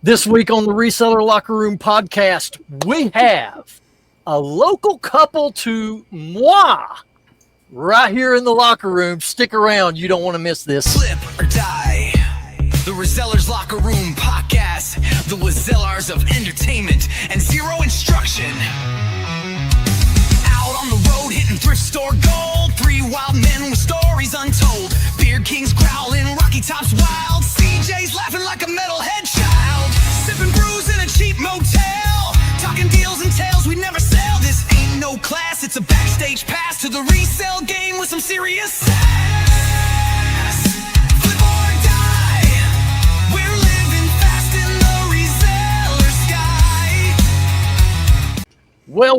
This week on the Reseller Locker Room podcast, we have a local couple to moi right here in the locker room. Stick around. You don't want to miss this. Flip or die. The Resellers Locker Room podcast. The Resellers of entertainment and zero instruction. Out on the road hitting thrift store gold. Three wild men with stories untold. Beard kings growling, Rocky Tops wild. CJ's laughing like a metalhead child. Sipping brews in a cheap motel. Talking deals and tales we never sell. This ain't no class, it's a backstage pass to the resale game with some serious sass. Flip or die. We're living fast in the reseller sky. Well,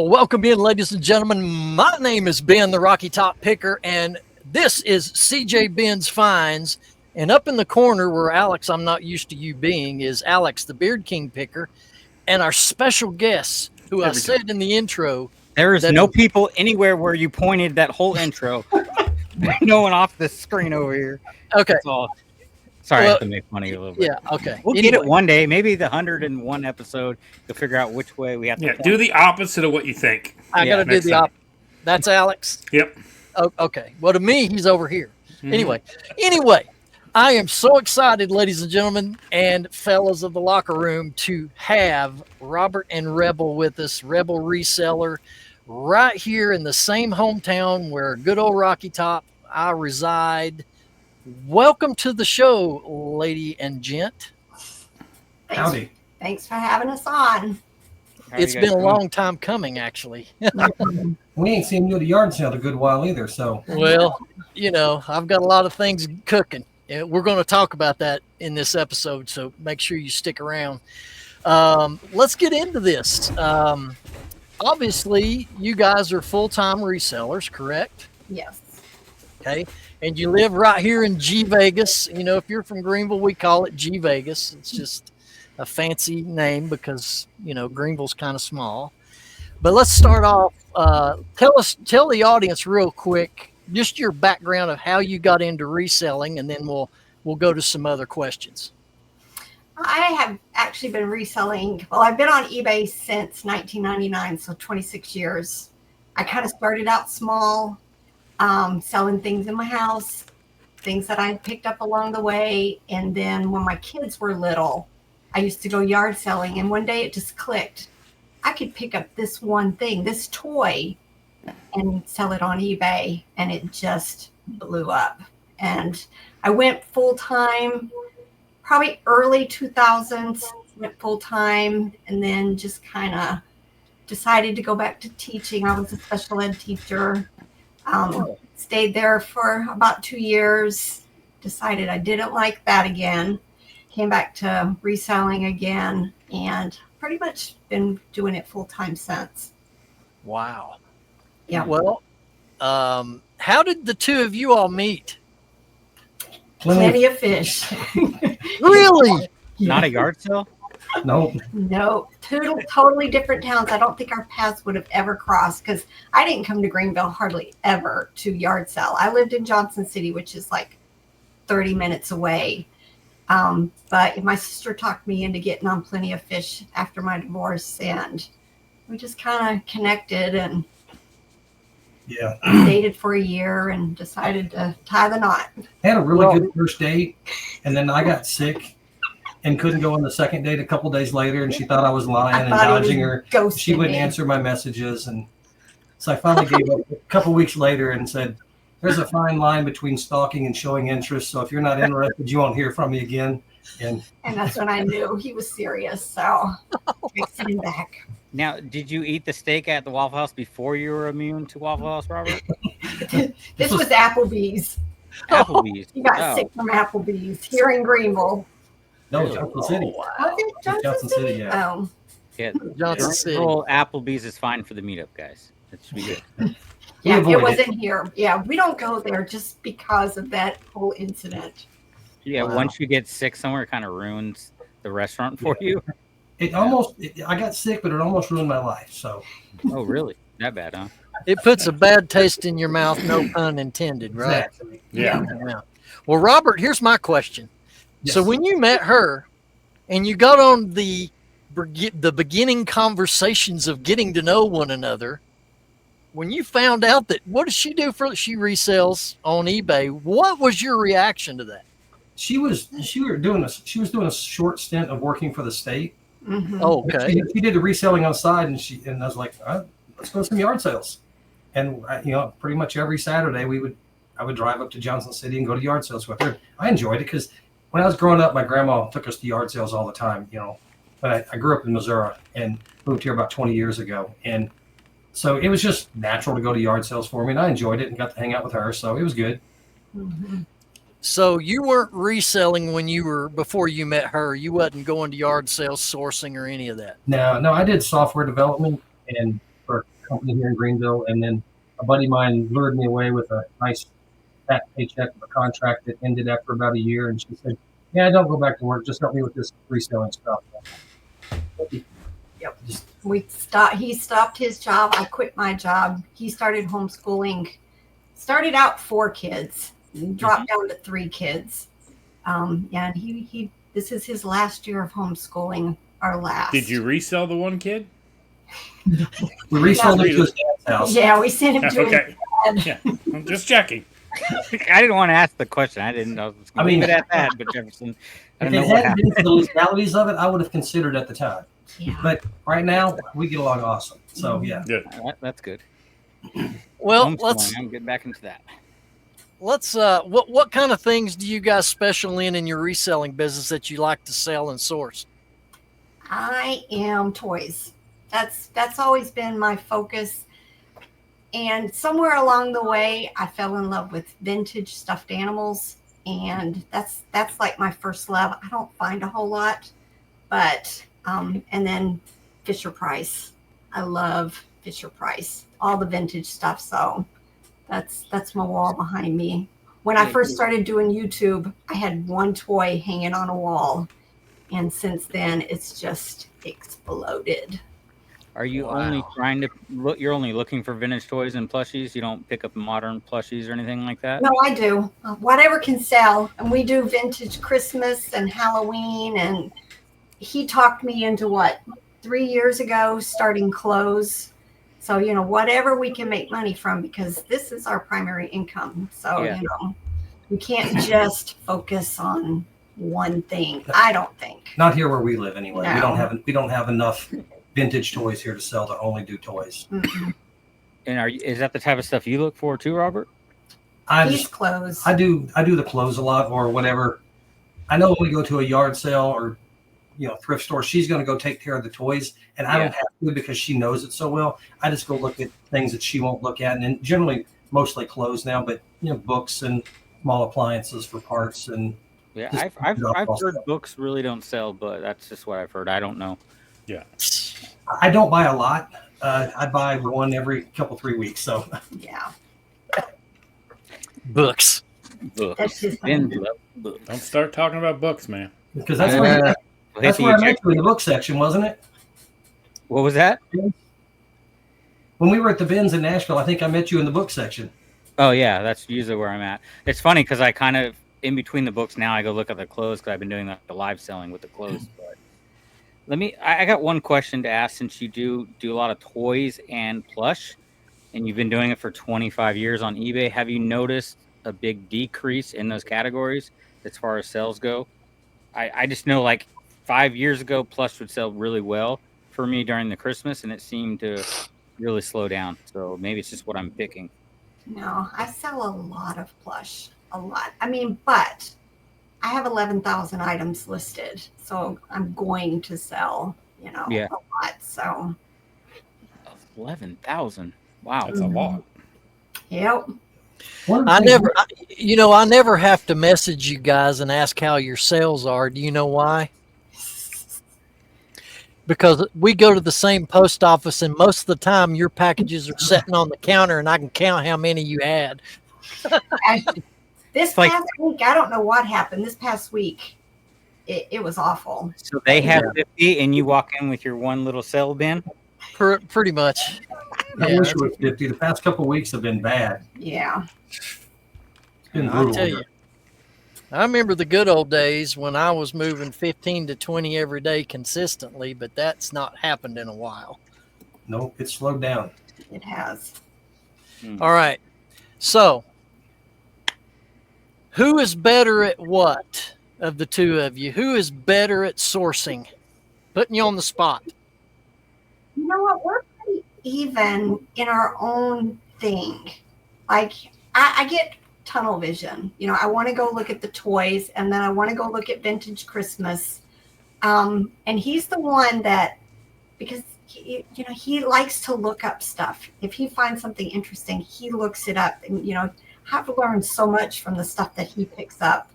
welcome in, ladies and gentlemen. My name is Ben, the Rocky Top Picker, and this is CJ Ben's Finds. And up in the corner where Alex, I'm not used to you being, is Alex, the Beard King Picker, and our special guest, who I said in the intro. There is no people anywhere where you pointed that whole intro. No one off the screen over here. Okay. That's all. Sorry, I have to make fun of you a little bit. Yeah, okay. We'll get it one day. Maybe the 101 episode, you'll figure out which way we have to do the opposite of what you think. I got to do the opposite. That's Alex? Yep. Oh, okay. Well, to me, he's over here. Anyway, I am so excited, ladies and gentlemen and fellas of the locker room, to have Robert and Rebel with us, Rebel Reseller, right here in the same hometown where good old Rocky Top I reside. Welcome to the show, lady and gent. Howdy. Thanks for having us on. It's been a long time coming, actually. We ain't seen you at a yard sale in a good while either, so. Well, you know, I've got a lot of things cooking. We're going to talk about that in this episode, so make sure you stick around. Let's get into this. Obviously, you guys are full-time resellers, correct? Yes. Okay. And you live right here in G Vegas. You know, if you're from Greenville, we call it G Vegas. It's just a fancy name because, you know, Greenville's kind of small. But let's start off. Tell the audience real quick just your background of how you got into reselling, and then we'll go to some other questions. I have actually been reselling. Well, I've been on eBay since 1999, so 26 years. I kind of started out small, selling things in my house, things that I had picked up along the way. And then when my kids were little, I used to go yard selling. And one day it just clicked. I could pick up this one thing, this toy, and sell it on eBay, and it just blew up. And I went full-time, probably early 2000s, went full-time, and then just kind of decided to go back to teaching. I was a special ed teacher, stayed there for about 2 years, decided I didn't like that again, came back to reselling again, and pretty much been doing it full-time since. Wow. Yeah. Well, how did the two of you all meet? Plenty of fish. Really? Not a yard sale? Nope. No, two totally different towns. I don't think our paths would have ever crossed because I didn't come to Greenville hardly ever to yard sell. I lived in Johnson City, which is like 30 minutes away. But my sister talked me into getting on Plenty of Fish after my divorce, and we just kind of connected and dated for a year and decided to tie the knot. I had a really good first date, and then I got sick and couldn't go on the second date a couple days later, and she thought I was lying and dodging her. She wouldn't answer my messages, and so I finally gave up a couple weeks later and said, there's a fine line between stalking and showing interest, so if you're not interested, you won't hear from me again. And that's when I knew he was serious, so I sent him back. Now, did you eat the steak at the Waffle House before you were immune to Waffle House, Robert? This was Applebee's. Applebee's. He got sick from Applebee's here in Greenville. no, Johnson City. Was it Johnson City, yeah. Oh. Yeah, Johnson City. Applebee's is fine for the meetup, guys. That should be good. Yeah, it wasn't here. Yeah, we don't go there just because of that whole incident. Yeah, once you get sick somewhere, it kind of ruins the restaurant for you. I got sick, but it almost ruined my life. So. Oh, really? That bad, huh? It puts a bad taste in your mouth, no pun intended, right? Exactly. Yeah. Well, Robert, here's my question. Yes. So when you met her, and you got on the beginning conversations of getting to know one another. When you found out that, what does she do she resells on eBay? What was your reaction to that? She was doing a short stint of working for the state. Mhm. Oh, okay. She did the reselling outside, and I was like, let's go to some yard sales. And pretty much every Saturday I would drive up to Johnson City and go to yard sales with her. I enjoyed it because when I was growing up, my grandma took us to yard sales all the time. But I grew up in Missouri and moved here about 20 years ago, and so it was just natural to go to yard sales for me, and I enjoyed it and got to hang out with her, so it was good. Mhm. So you weren't reselling before you met her. You wasn't going to yard sales, sourcing, or any of that. No, I did software development and for a company here in Greenville, and then a buddy of mine lured me away with a nice fat paycheck of a contract that ended after about a year, and she said, "Yeah, don't go back to work. Just help me with this reselling stuff." Yep. He stopped his job. I quit my job. He started homeschooling. Started out 4 kids, dropped down to 3 kids. And this is his last year of homeschooling. Our last. Did you resell the one kid? We resold him to his dad's house. Yeah, we sent him to his Okay. dad. Yeah, I'm just checking. I didn't want to ask the question. I didn't know. I was going to leave it at that. But Jefferson, I If don't it know what hadn't happened. been for the legalities of it, I would have considered at the time. Yeah. But right now, we get along awesome. So yeah. Good. All right, that's good. Well, Homeschooling, I'm getting back into that. what kind of things do you guys special in your reselling business that you like to sell and source? I am toys. That's always been my focus. And somewhere along the way, I fell in love with vintage stuffed animals, and that's like my first love. I don't find a whole lot, but and then Fisher Price. I love Fisher Price, all the vintage stuff. So that's my wall behind me. When I first started doing YouTube, I had one toy hanging on a wall, and since then it's just exploded. Are you only trying to look? You're only looking for vintage toys and plushies. You don't pick up modern plushies or anything like that. No, I do. Whatever can sell, and we do vintage Christmas and Halloween. And he talked me into 3 years ago, starting clothes. So whatever we can make money from, because this is our primary income. So we can't just focus on one thing. I don't think. Not here where we live anyway. No. We don't have enough vintage toys here to sell to only do toys. Mm-hmm. And is that the type of stuff you look for too, Robert? These clothes. I do the clothes a lot or whatever. I know when we go to a yard sale or thrift store, she's going to go take care of the toys, and I don't have to because she knows it so well. I just go look at things that she won't look at, and then generally mostly clothes now, but books and small appliances for parts and. Yeah, I've heard books really don't sell, but that's just what I've heard. I don't know. Yeah. I don't buy a lot. I buy one every 3 weeks. So yeah. Books. That's just Don't start talking about books, man. Because that's where I met you in the book section, wasn't it? What was that? When we were at the bins in Nashville, I think I met you in the book section. Oh yeah, that's usually where I'm at. It's funny because I kind of in between the books now. I go look at the clothes because I've been doing the live selling with the clothes. But I got one question to ask, since you do a lot of toys and plush, and you've been doing it for 25 years on eBay. Have you noticed a big decrease in those categories as far as sales go? I just know 5 years ago, plush would sell really well for me during the Christmas, and it seemed to really slow down. So maybe it's just what I'm picking. No, I sell a lot of plush, a lot. I mean, but I have 11,000 items listed, so I'm going to sell, a lot. So 11,000. Wow, that's a lot. Yep. I never have to message you guys and ask how your sales are. Do you know why? Because we go to the same post office, and most of the time your packages are sitting on the counter, and I can count how many you had. This past week, I don't know what happened. This past week, it was awful. So they have 50, and you walk in with your one little sell bin? Pretty much. I wish it was 50. The past couple of weeks have been bad. Yeah. It's been brutal. I'll tell you. I remember the good old days when I was moving 15 to 20 every day consistently, but that's not happened in a while. No, it's slowed down. It has. All right. So, who is better at what of the two of you? Who is better at sourcing? Putting you on the spot. You know what? We're pretty even in our own thing. Like, I get tunnel vision. You know, I want to go look at the toys, and then I want to go look at vintage Christmas. And he's the one that, because he likes to look up stuff. If he finds something interesting, he looks it up. And, have learned so much from the stuff that he picks up.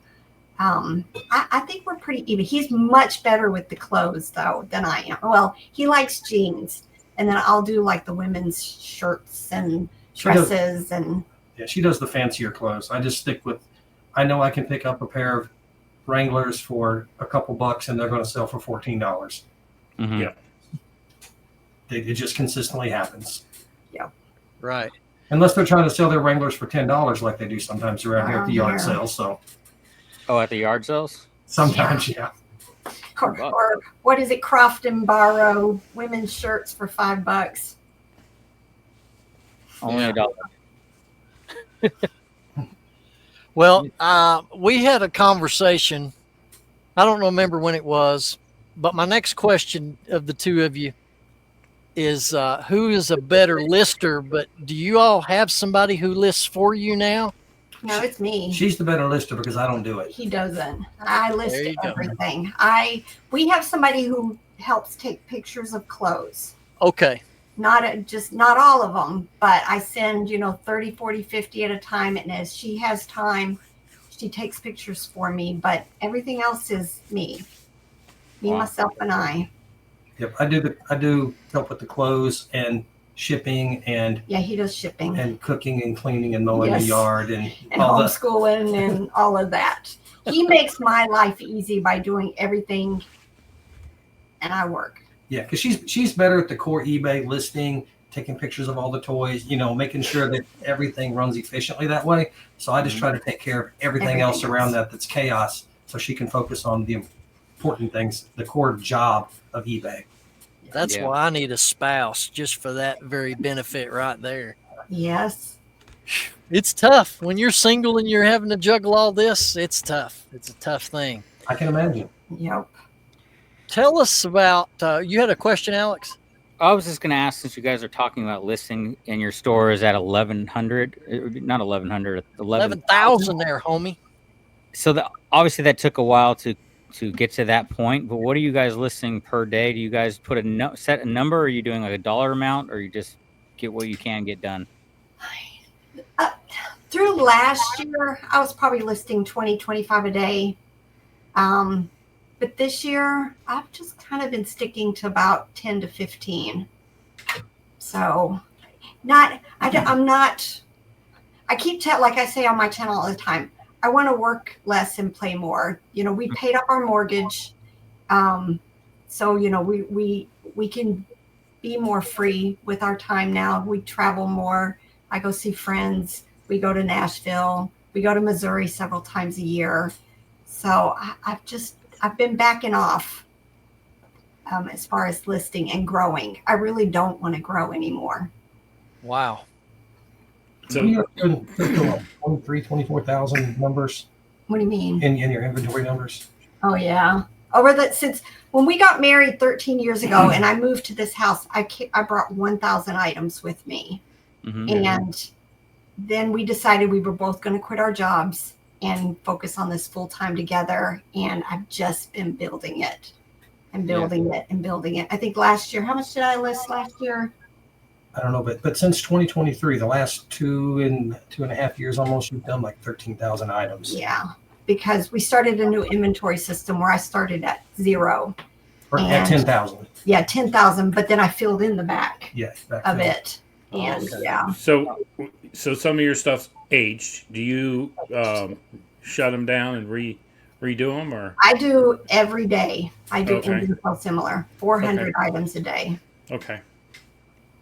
I think we're pretty even. He's much better with the clothes, though, than I am. Well, he likes jeans, and then I'll do like the women's shirts and dresses. Yeah, she does the fancier clothes. I just stick with, I know I can pick up a pair of Wranglers for a couple bucks, and they're going to sell for $14. Mm-hmm. Yeah. It just consistently happens. Yeah. Right. Unless they're trying to sell their Wranglers for $10 like they do sometimes around here at the yard Yeah. sales. So Oh, at the yard sales? sometimes, yeah. Or what is it? Croft and Borrow women's shirts for $5. Only $1. Well, we had a conversation. I don't remember when it was, but my next question of the two of you is who is a better lister? But do you all have somebody who lists for you now? No, it's me. She's the better lister because I don't do it. He doesn't. I list There you go. everything. We have somebody who helps take pictures of clothes. Okay. Not all of them, but I send, 30, 40, 50 at a time. And as she has time, she takes pictures for me, but everything else is me, Wow. myself, and I. Yep, I do help with the clothes and shipping and Yeah, he does shipping cooking and cleaning and mowing Yes. the yard and and all that. homeschooling and all of that. He makes my life easy by doing everything, and I work. Yeah, because she's better at the core eBay listing, taking pictures of all the toys, making sure that everything runs efficiently that way. So I just try to take care of everything else around that's chaos, so she can focus on the important things, the core job of eBay. That's Yeah. why I need a spouse, just for that very benefit right there. Yes. It's tough when you're single and you're having to juggle all this. It's tough. It's a tough thing. I can imagine. Yep. Tell us about, you had a question, Alex? I was just going to ask, since you guys are talking about listing in your store is at 1,100, not 1,100, 11,000 there, homie. So obviously that took a while to get to that point, but what are you guys listing per day? Do you guys put set a number? Or are you doing like a dollar amount, or you just get what you can get done? Through last year, I was probably listing 20, 25 a day. But this year, I've just kind of been sticking to about 10 to 15. So I keep like I say on my channel all the time, I want to work less and play more. We paid up our mortgage. So, we can be more free with our time now. We travel more. I go see friends. We go to Nashville. We go to Missouri several times a year. So I've been backing off as far as listing and growing. I really don't want to grow anymore. Wow. So you're doing 24,000 numbers What do you mean? in your inventory numbers. Oh, yeah. Since when we got married 13 years ago and I moved to this house, I brought 1,000 items with me. Mm-hmm. And then we decided we were both going to quit our jobs and focus on this full time together. And I've just been building it and building it and building it. I think last year, how much did I list last year? I don't know, but since 2023, the last 2.5 years almost, you've done like 13,000 items. Yeah, because we started a new inventory system where I started at 0. Or at 10,000. Yeah, 10,000, but then I filled in the back Yeah. of it. And yeah. So some of your stuff's aged. Do you shut them down and redo them, or? I do every day. I do Okay. inventory similar, 400 items a day. Okay.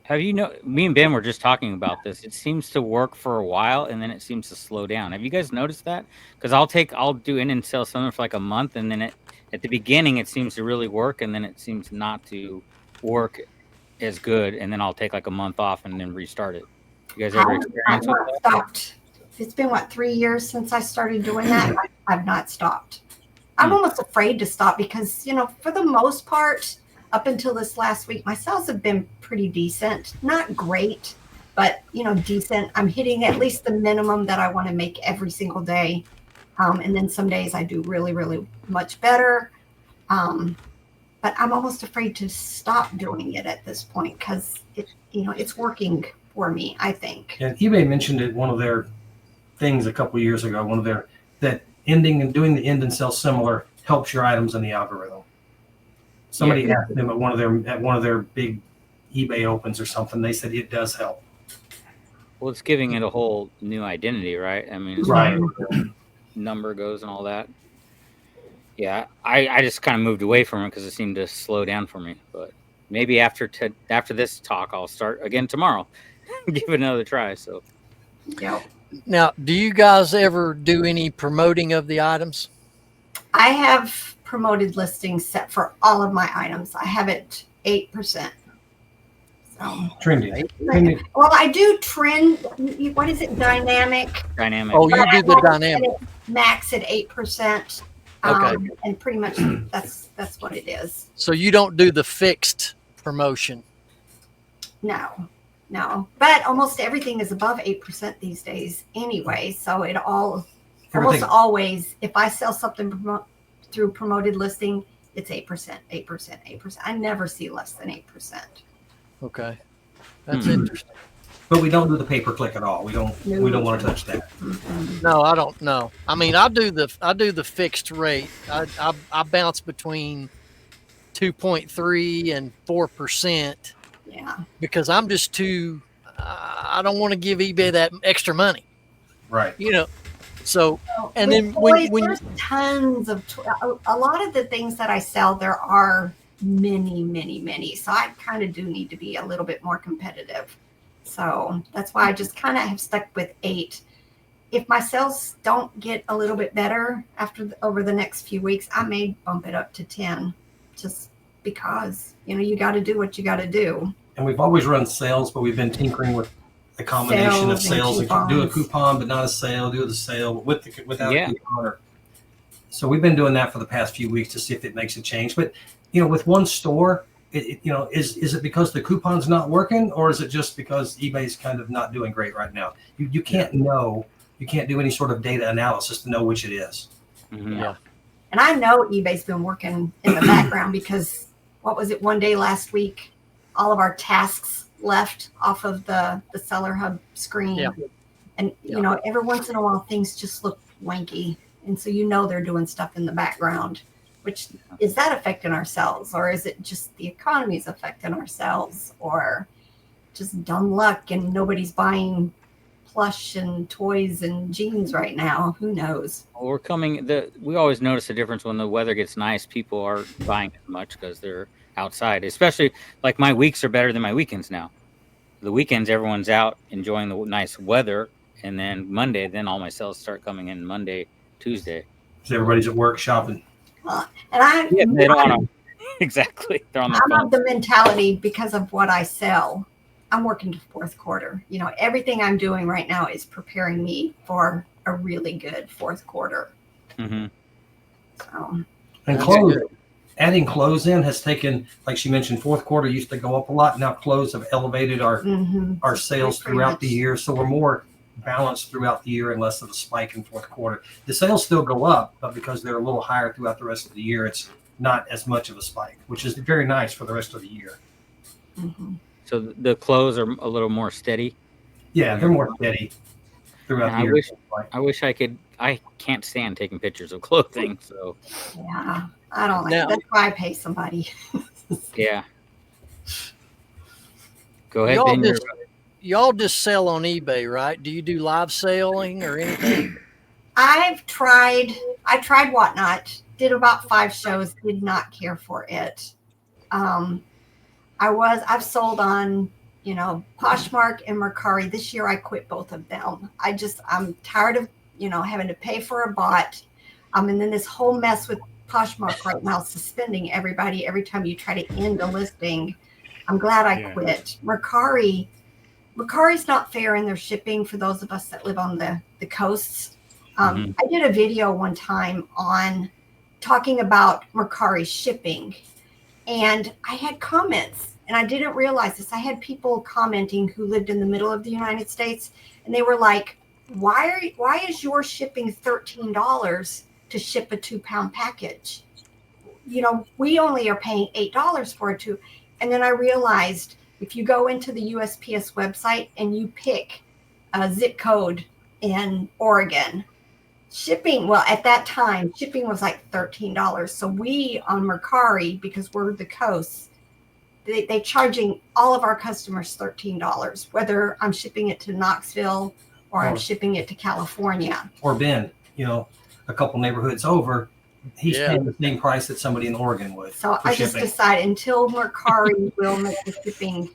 Me and Ben were just talking about this. It seems to work for a while and then it seems to slow down. Have you guys noticed that? Because I'll do in and sell something for like a month, and then at the beginning it seems to really work, and then it seems not to work as good, and then I'll take like a month off and then restart it. You guys ever I've experience not that? stopped. It's been 3 years since I started doing that. I've not stopped. I'm almost afraid to stop because, for the most part, up until this last week, my sales have been pretty decent. Not great, but decent. I'm hitting at least the minimum that I want to make every single day. And then some days I do really, really much better. But I'm almost afraid to stop doing it at this point because it's working for me, I think. And eBay mentioned it, one of their things a couple of years ago, that ending and doing the end and sell similar helps your items in the algorithm. Somebody asked them at one of their big eBay opens or something, they said it does help. Well, it's giving it a whole new identity, right? I mean, as Right. far as number goes and all that. Yeah, I just kind of moved away from it because it seemed to slow down for me. But maybe after this talk, I'll start again tomorrow. Give it another try. So, Yeah. Now, do you guys ever do any promoting of the items? I have promoted listings set for all of my items. I have it 8%. So, Trendy. well, I do trend. What is it? Dynamic. Oh, you do the dynamic. Max at 8%. Okay. And pretty much that's what it is. So you don't do the fixed promotion? No. But almost everything is above 8% these days anyway. So almost always, if I sell something through promoted listing, it's 8%, 8%, 8%. I never see less than 8%. Okay. That's interesting. But we don't do the pay-per-click at all. We don't want to touch that. No, I don't know. I mean, I do the fixed rate. I bounce between 2.3 and 4%. Yeah. Because I'm just too. I don't want to give eBay that extra money. Right. So, and With then toys, when there's tons of a lot of the things that I sell, there are many. So I kind of do need to be a little bit more competitive. So that's why I just kind of have stuck with 8. If my sales don't get a little bit better over the next few weeks, I may bump it up to 10, just because you got to do what you got to do. And we've always run sales, but we've been tinkering with a combination of sales and do a coupon, but not a sale. Do the sale without a coupon. So we've been doing that for the past few weeks to see if it makes a change. But with one store, is it because the coupon's not working, or is it just because eBay's kind of not doing great right now? You can't know. You can't do any sort of data analysis to know which it is. mm-hmm. yeah. And I know eBay's been working in the background because what was it? One day last week, all of our tasks left off of the Seller Hub screen. Yeah. And, every once in a while, things just look wanky. And so, they're doing stuff in the background, which is that affecting our sales, or is it just the economy's affecting our sales, or just dumb luck and nobody's buying plush and toys and jeans right now? Who knows? Well, we always notice a difference when the weather gets nice. People aren't buying as much because they're outside, especially like my weeks are better than my weekends now. The weekends, everyone's out enjoying the nice weather. And then Monday, then all my sales start coming in Monday, Tuesday. So everybody's at work shopping. And they don't want to. Exactly. They're on their I'm phone. of the mentality because of what I sell. I'm working to fourth quarter. Everything I'm doing right now is preparing me for a really good fourth quarter. Mm-hmm. So, And adding clothes in has taken, like she mentioned, fourth quarter used to go up a lot. Now clothes have elevated our sales throughout the year. So we're more balanced throughout the year and less of a spike in fourth quarter. The sales still go up, but because they're a little higher throughout the rest of the year, it's not as much of a spike, which is very nice for the rest of the year. Mm-hmm. So the clothes are a little more steady. Yeah, they're more steady throughout the year. I wish I could. I can't stand taking pictures of clothing. So Yeah, I don't like Now- that's why I pay somebody. yeah. Go ahead, Y'all Ben. just, y'all just sell on eBay, right? Do you do live selling or anything? I tried Whatnot, did about 5 shows, did not care for it. I've sold on Poshmark and Mercari. This year I quit both of them. I'm tired of, having to pay for a bot. And then this whole mess with Poshmark right now, suspending everybody every time you try to end a listing. I'm glad I quit. Mercari's not fair in their shipping for those of us that live on the coasts. I did a video one time on talking about Mercari shipping, and I had comments, and I didn't realize this. I had people commenting who lived in the middle of the United States, and they were like, why is your shipping $13 to ship a 2-pound package? We only are paying $8 for it. And then I realized if you go into the USPS website and you pick a zip code in Oregon, at that time, shipping was like $13. So we on Mercari, because we're the coast, they charging all of our customers $13, whether I'm shipping it to Knoxville or I'm shipping it to California. Or Ben, a couple neighborhoods over, he's paying the same price that somebody in Oregon would. So I just decided until Mercari will make the shipping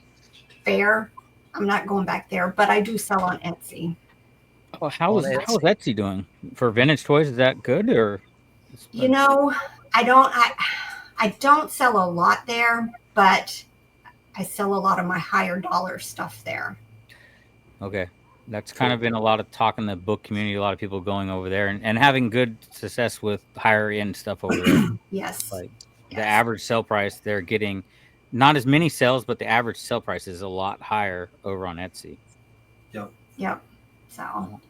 fair, I'm not going back there, but I do sell on Etsy. Oh, how is Etsy doing for vintage toys? Is that good or? I don't sell a lot there, but I sell a lot of my higher dollar stuff there. Okay. That's kind of been a lot of talk in the book community, a lot of people going over there and having good success with higher end stuff over there. Yes. The average sale price, they're getting not as many sales, but the average sale price is a lot higher over on Etsy. Yep. So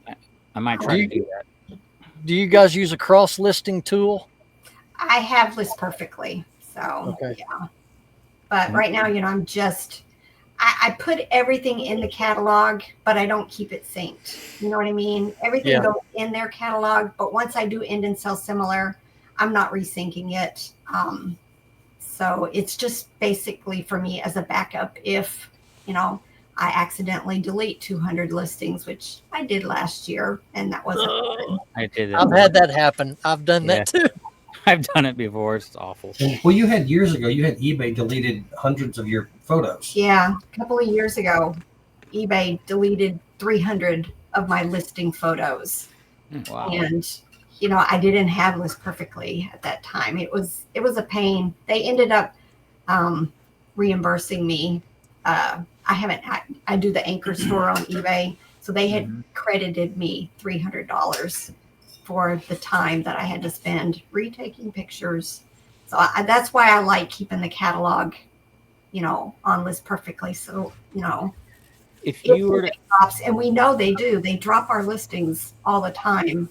I might try to do that. Do you guys use a cross listing tool? I have List Perfectly. So yeah. But right now, I put everything in the catalog, but I don't keep it synced. You know what I mean? Everything goes in their catalog, but once I do end and sell similar, I'm not resyncing it. So it's just basically for me as a backup if, I accidentally delete 200 listings, which I did last year, and that wasn't good. I did that. I've had that happen. I've done that too. I've done it before. It's awful. Well, you had years ago, eBay deleted hundreds of your photos. Yeah. A couple of years ago, eBay deleted 300 of my listing photos. Wow. And, I didn't have List Perfectly at that time. It was a pain. They ended up reimbursing me. I do the Anchor store on eBay. So they had credited me $300 for the time that I had to spend retaking pictures. So that's why I like keeping the catalog, on List Perfectly. So, if you were to, and we know they do, they drop our listings all the time.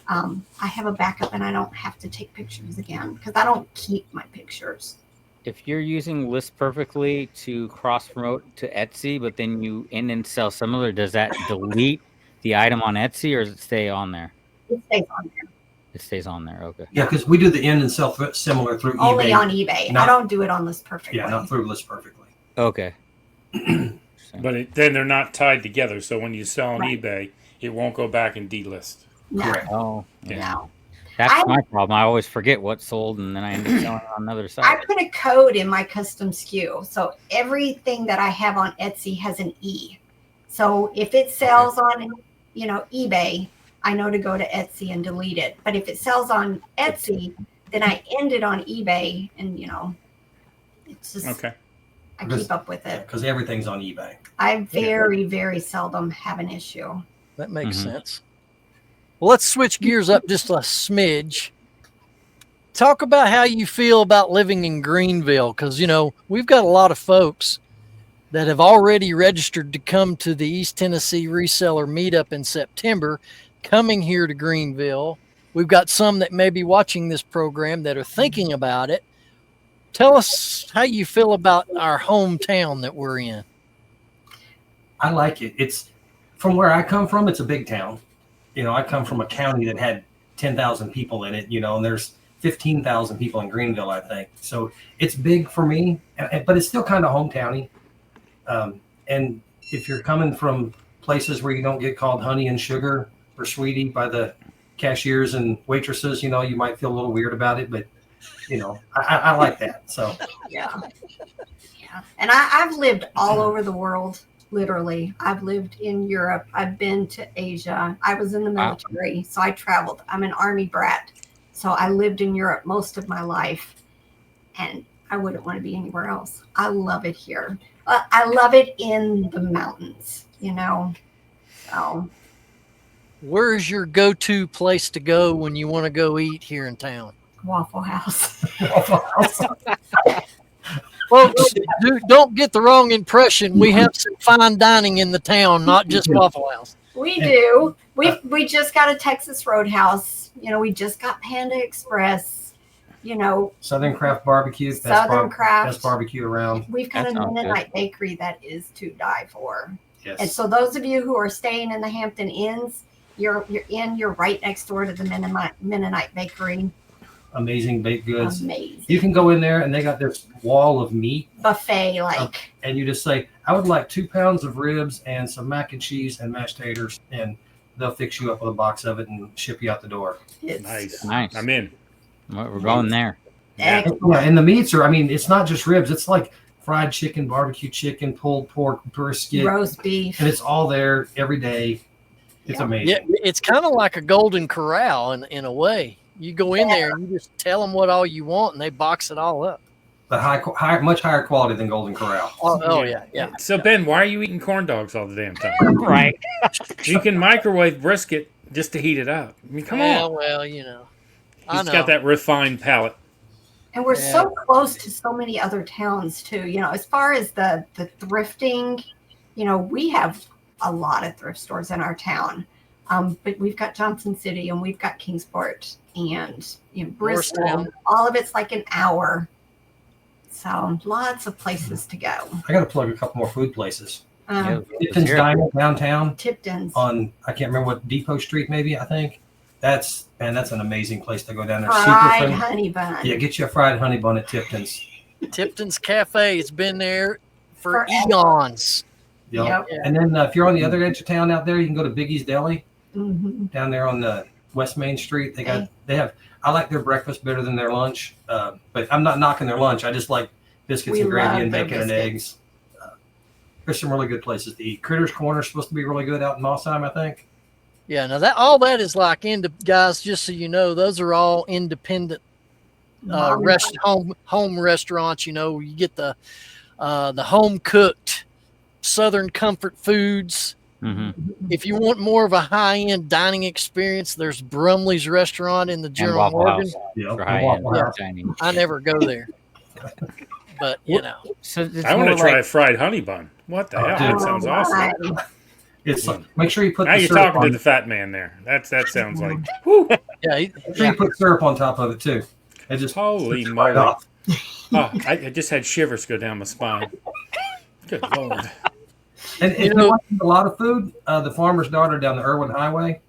I have a backup and I don't have to take pictures again because I don't keep my pictures. If you're using List Perfectly to cross promote to Etsy, but then you end and sell similar, does that delete the item on Etsy or does it stay on there? It stays on there. It stays on there. Okay. Yeah, because we do the end and sell similar through eBay. Only on eBay. I don't do it on List Perfectly. Yeah, not through List Perfectly. Okay. But then they're not tied together. So when you sell on eBay, it won't go back and delist. No. Correct. Oh, No. That's my problem. I always forget what's sold, and then I end up selling it on another site. I put a code in my custom SKU. So everything that I have on Etsy has an E. So if it sells on, eBay, I know to go to Etsy and delete it. But if it sells on Etsy, then I end it on eBay, and it's just I keep up with it because everything's on eBay. I very, very seldom have an issue. That makes sense. Well, let's switch gears up just a smidge. Talk about how you feel about living in Greenville, because we've got a lot of folks that have already registered to come to the East Tennessee Reseller Meetup in September, coming here to Greenville. We've got some that may be watching this program that are thinking about it. Tell us how you feel about our hometown that we're in. I like it. It's from where I come from. It's a big town. I come from a county that had 10,000 people in it, and there's 15,000 people in Greenville, I think. So it's big for me, but it's still kind of hometowny. And if you're coming from places where you don't get called honey and sugar or sweetie by the cashiers and waitresses, you might feel a little weird about it, but I like that. So Yeah. Yeah. And I've lived all over the world, literally. I've lived in Europe. I've been to Asia. I was in the military, so I traveled. I'm an Army brat. So I lived in Europe most of my life, and I wouldn't want to be anywhere else. I love it here. I love it in the mountains, you know. So, Where's your go-to place to go when you want to go eat here in town? Waffle House. Folks, don't get the wrong impression. We have some fine dining in the town, not just Waffle House. We do. We just got a Texas Roadhouse. You know, we just got Panda Express. You know, Southern Craft Barbecue. Southern Craft. Best barbecue around. We've got a Mennonite bakery that is to die for. Yes. And so those of you who are staying in the Hampton Inns, you're right next door to the Mennonite bakery. Amazing baked goods. Amazing. You can go in there and they got this wall of meat. Buffet, and you just say, I would like 2 pounds of ribs and some mac and cheese and mashed taters, and they'll fix you up with a box of it and ship you out the door. Nice. Nice. I'm in. Well, we're going there. Yeah, and the meats are, I mean, it's not just ribs. It's like fried chicken, barbecue chicken, pulled pork, brisket. Roast beef. And it's all there every day. It's amazing. Yeah, it's kind of like a Golden Corral in a way. You go in there and you just tell them what all you want, and they box it all up. But much higher quality than Golden Corral. Oh yeah. So Ben, why are you eating corn dogs all the damn time? Right. You can microwave brisket just to heat it up. I mean, come on. Well, you know. He's got that refined palate. And we're so close to so many other towns too. You know, as far as the thrifting, you know, we have a lot of thrift stores in our town. But we've got Johnson City and we've got Kingsport and Bristol. All of it's like an hour. So lots of places to go. I got to plug a couple more food places. Tipton's Diner downtown. Tipton's. On, I can't remember what, Depot Street maybe, I think. That's an amazing place to go down there. Fried honey bun. Yeah, get you a fried honey bun at Tipton's. Tipton's Cafe. It's been there for eons. Yep. And then if you're on the other edge of town out there, you can go to Biggie's Deli. Mm-hmm. Down there on the West Main Street. They have. I like their breakfast better than their lunch, but I'm not knocking their lunch. I just like biscuits and gravy and bacon and eggs. There's some really good places to eat. Critter's Corner is supposed to be really good out in Mossheim, I think. Yeah, now all that is like guys. Just so you know, those are all independent home restaurants. You know, you get the home cooked Southern comfort foods. Mm-hmm. If you want more of a high-end dining experience, there's Brumleys Restaurant in the General Morgan. I never go there, but you know. So I want to try a fried honey bun. What the hell? That sounds awesome. It's make sure you put. Now you're talking to the fat man there. That sounds like. Whoo. Yeah, make sure you put syrup on top of it too. It just holy moly! Oh, I just had shivers go down my spine. Good Lord. And if you want a lot of food, the Farmer's Daughter down the Irwin Highway,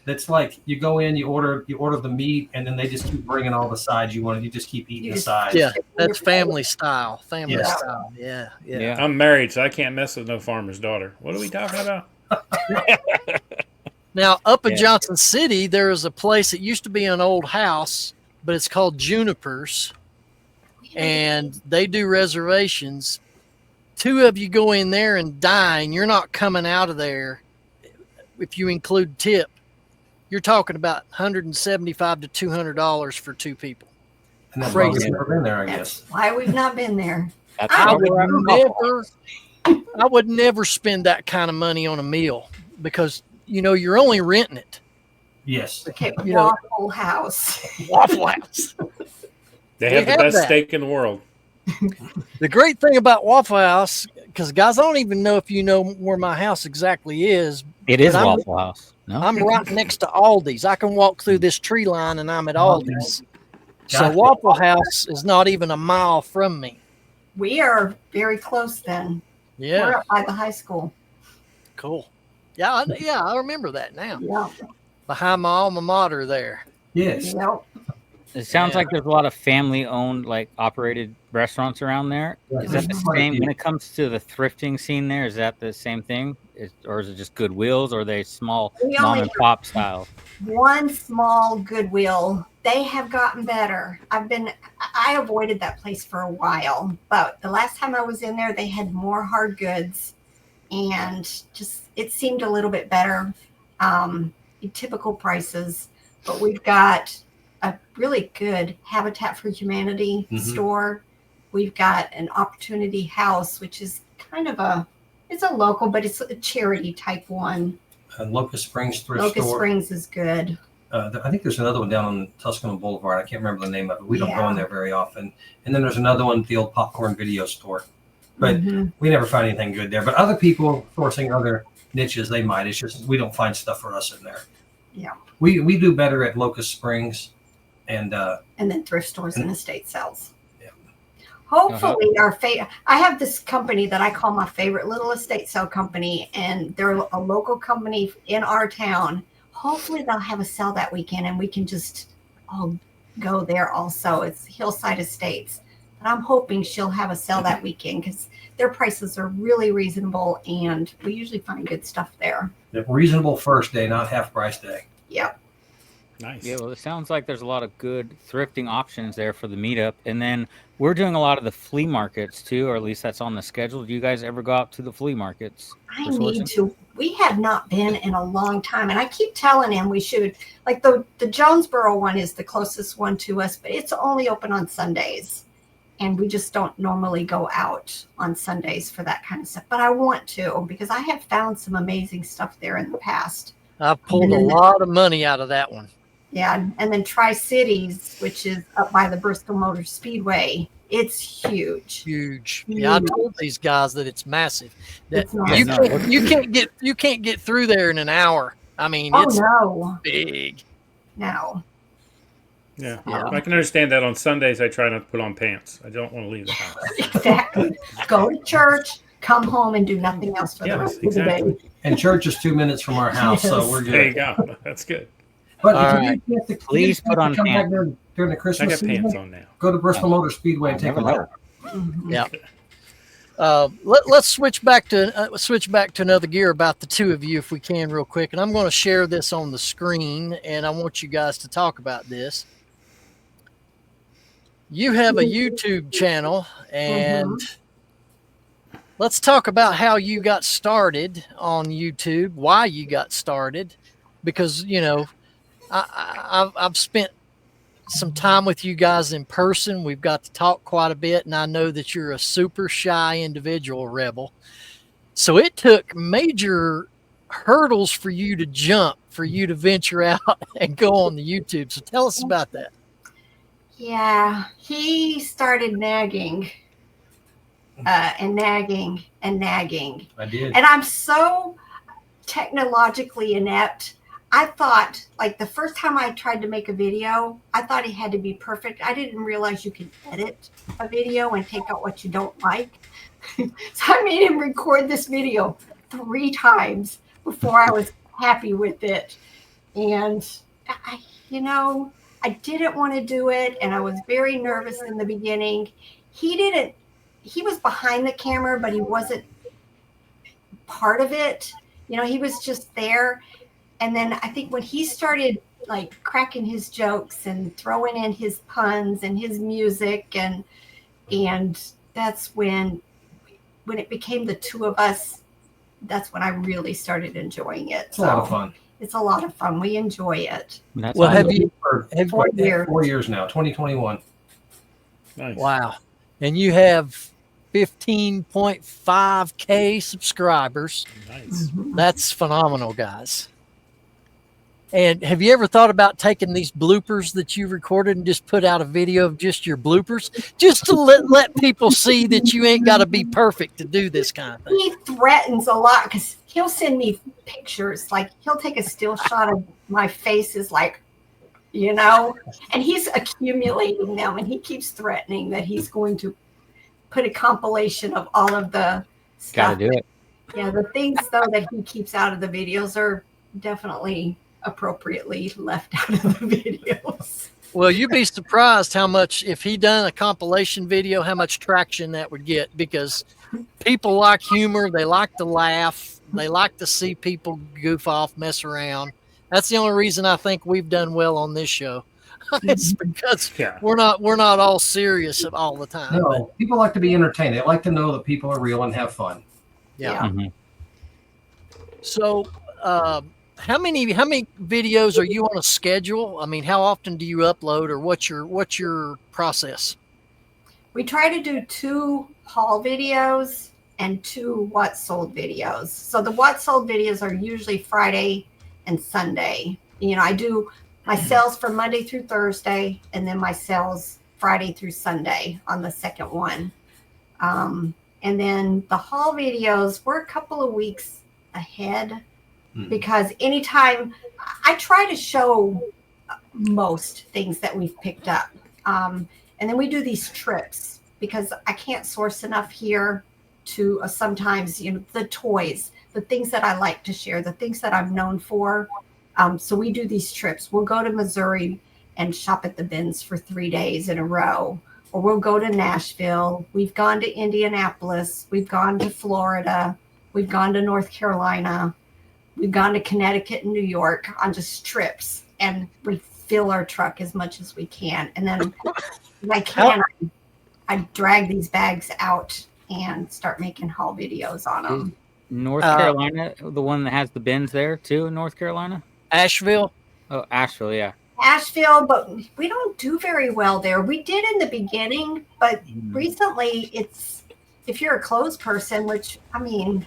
that's like you go in, you order the meat, and then they just keep bringing all the sides you want. You just keep eating the sides. Yeah, that's family style. Family style. Yeah. I'm married, so I can't mess with no Farmer's Daughter. What are we talking about? Now, up in Johnson City, there is a place that used to be an old house, but it's called Junipers, and they do reservations. 2 of you go in there and dine, you're not coming out of there. If you include tip, you're talking about $175 to $200 for 2 people. And that's why we've never been there, I guess. That's why we've not been there. I would never spend that kind of money on a meal because you're only renting it. Yes. Okay, Waffle House. Waffle House. They have the best steak in the world. The great thing about Waffle House, because guys, I don't even know if you know where my house exactly is. It is Waffle House. No? I'm right next to Aldi's. I can walk through this tree line and I'm at Aldi's. So Waffle House is not even a mile from me. We are very close then. Yeah. We're up by the high school. Cool. Yeah, I remember that now. Yeah. Behind my alma mater there. Yes. Yep. It sounds like there's a lot of family-owned, operated restaurants around there. Is that the same when it comes to the thrifting scene there? Is that the same thing? Or is it just Goodwills, or are they small mom-and-pop style? One small Goodwill They have gotten better. I avoided that place for a while, but the last time I was in there, they had more hard goods, and just it seemed a little bit better. Typical prices, but we've got a really good Habitat for Humanity store. We've got an Opportunity House, which is kind of it's a local, but it's a charity type one. Locust Springs thrift Locust store. Springs is good. I think there's another one down on Tuscaloosa Boulevard. I can't remember the name of it. We don't go in there very often. And then there's another one, the old Popcorn Video Store. But we never find anything good there. But other people sourcing other niches, they might. It's just we don't find stuff for us in there. Yeah. We do better at Locust Springs and then thrift stores and estate sales. Yeah. Hopefully I have this company that I call my favorite little estate sale company, and they're a local company in our town. Hopefully they'll have a sale that weekend and we can just all go there also. It's Hillside Estates. But I'm hoping she'll have a sale that weekend because their prices are really reasonable and we usually find good stuff there. Reasonable first day, not half price day. Yep. Nice. Yeah, well, it sounds like there's a lot of good thrifting options there for the meetup. And then we're doing a lot of the flea markets too, or at least that's on the schedule. Do you guys ever go out to the flea markets? I need to. We have not been in a long time. And I keep telling him we should. Like the Jonesboro one is the closest one to us, but it's only open on Sundays. And we just don't normally go out on Sundays for that kind of stuff. But I want to because I have found some amazing stuff there in the past. I've pulled a lot of money out of that one. Yeah, and then Tri-Cities, which is up by the Bristol Motor Speedway, it's huge. Huge. Yeah, I told these guys that it's massive. That It's not. you can't get through there in an hour. I mean, it's big. No. Yeah. I can understand that. On Sundays, I try not to put on pants. I don't want to leave the house. Exactly. Go to church, come home, and do nothing else for the rest of the day. And church is 2 minutes from our house, so we're good. There you go. That's good. But Please put on pants during the Christmas I got season. pants on now. Go to Bristol Motor Speedway and take a look. Yeah. Let's switch back to another gear about the two of you, if we can, real quick. And I'm going to share this on the screen, and I want you guys to talk about this. You have a YouTube channel, and let's talk about how you got started on YouTube, why you got started, because, you know, I've spent some time with you guys in person. We've got to talk quite a bit, and I know that you're a super shy individual, Rebel. So it took major hurdles for you to jump, for you to venture out and go on the YouTube. So tell us about that. Yeah, he started nagging and nagging and nagging. I did. And I'm so technologically inept. I thought, like, the first time I tried to make a video, I thought it had to be perfect. I didn't realize you could edit a video and take out what you don't like. So I made him record this video 3 times before I was happy with it. And I didn't want to do it, and I was very nervous in the beginning. He was behind the camera, but he wasn't part of it. You know, he was just there. And then I think when he started like cracking his jokes and throwing in his puns and his music, and that's when it became the two of us, that's when I really started enjoying it. It's a lot of fun. It's a lot of fun. We enjoy it. Well, have you? 4 years. 4 years now, 2021. Nice. Wow. And you have 15.5K subscribers. Nice. That's phenomenal, guys. And have you ever thought about taking these bloopers that you recorded and just put out a video of just your bloopers, just to let people see that you ain't got to be perfect to do this kind of thing? He threatens a lot because he'll send me pictures. Like, he'll take a still shot of my face, is like, you know, and he's accumulating them, and he keeps threatening that he's going to put a compilation of all of the stuff. Gotta do it. Yeah, the things though that he keeps out of the videos are definitely appropriately left out of the videos. Well, you'd be surprised how much, if he done a compilation video, how much traction that would get, because people like humor. They like to laugh. They like to see people goof off, mess around. That's the only reason I think we've done well on this show. It's because Yeah. we're not all serious all the time. but- No, people like to be entertained. They like to know that people are real and have fun. Yeah. Mhm. So, how many videos are you on a schedule? I mean, how often do you upload, or what's your process? We try to do 2 haul videos and 2 what sold videos. So the what sold videos are usually Friday and Sunday. I do my sales from Monday through Thursday, and then my sales Friday through Sunday on the second one. And then the haul videos, we're a couple of weeks ahead because anytime I try to show most things that we've picked up. And then we do these trips because I can't source enough here to sometimes, the toys, the things that I like to share, the things that I'm known for. So we do these trips. We'll go to Missouri and shop at the bins for 3 days in a row. Or we'll go to Nashville. We've gone to Indianapolis. We've gone to Florida. We've gone to North Carolina. We've gone to Connecticut and New York on just trips. And we fill our truck as much as we can. And then when I can, I drag these bags out and start making haul videos on them. North Carolina, the one that has the bins there too in North Carolina? Asheville? Oh, Asheville, yeah. Asheville, but we don't do very well there. We did in the beginning, but recently if you're a clothes person, which I mean,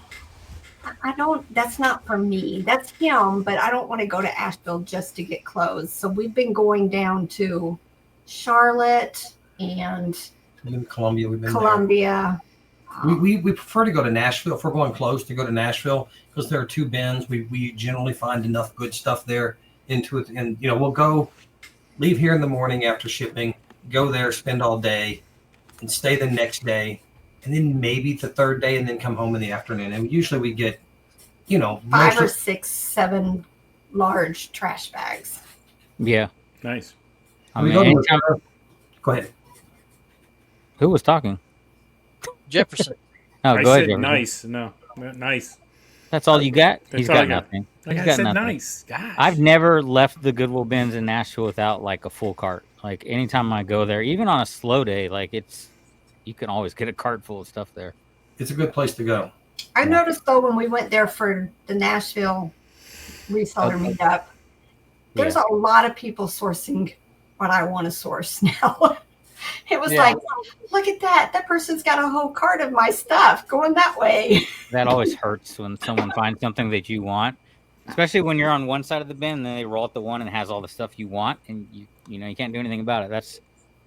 I don't, that's not for me. That's him, but I don't want to go to Asheville just to get clothes. So we've been going down to Charlotte and In Columbia, we've been Columbia. We prefer to go to Nashville if we're going close to go to Nashville because there are 2 bins. We generally find enough good stuff there into it, and we'll leave here in the morning after shipping, go there, spend all day, and stay the next day, and then maybe the 3rd day, and then come home in the afternoon. And usually we get 5 or 6, 7 large trash bags. Yeah. Nice. I we mean, go to anytime- go ahead. who was talking? Jefferson. Oh, I go ahead. said Jefferson. nice. No, nice. That's all you got? That's He's all I got got. nothing. Like He's I got said, nothing. nice. Gosh. I've never left the Goodwill bins in Nashville without like a full cart. Like anytime I go there, even on a slow day, like you can always get a cart full of stuff there. It's a good place to go. I noticed though when we went there for the Nashville Reseller Meetup, there's a lot of people sourcing what I want to source now. It was like, look at that. That person's got a whole cart of my stuff going that way. That always hurts when someone finds something that you want, especially when you're on one side of the bin and then they roll out the one and it has all the stuff you want and you can't do anything about it. That's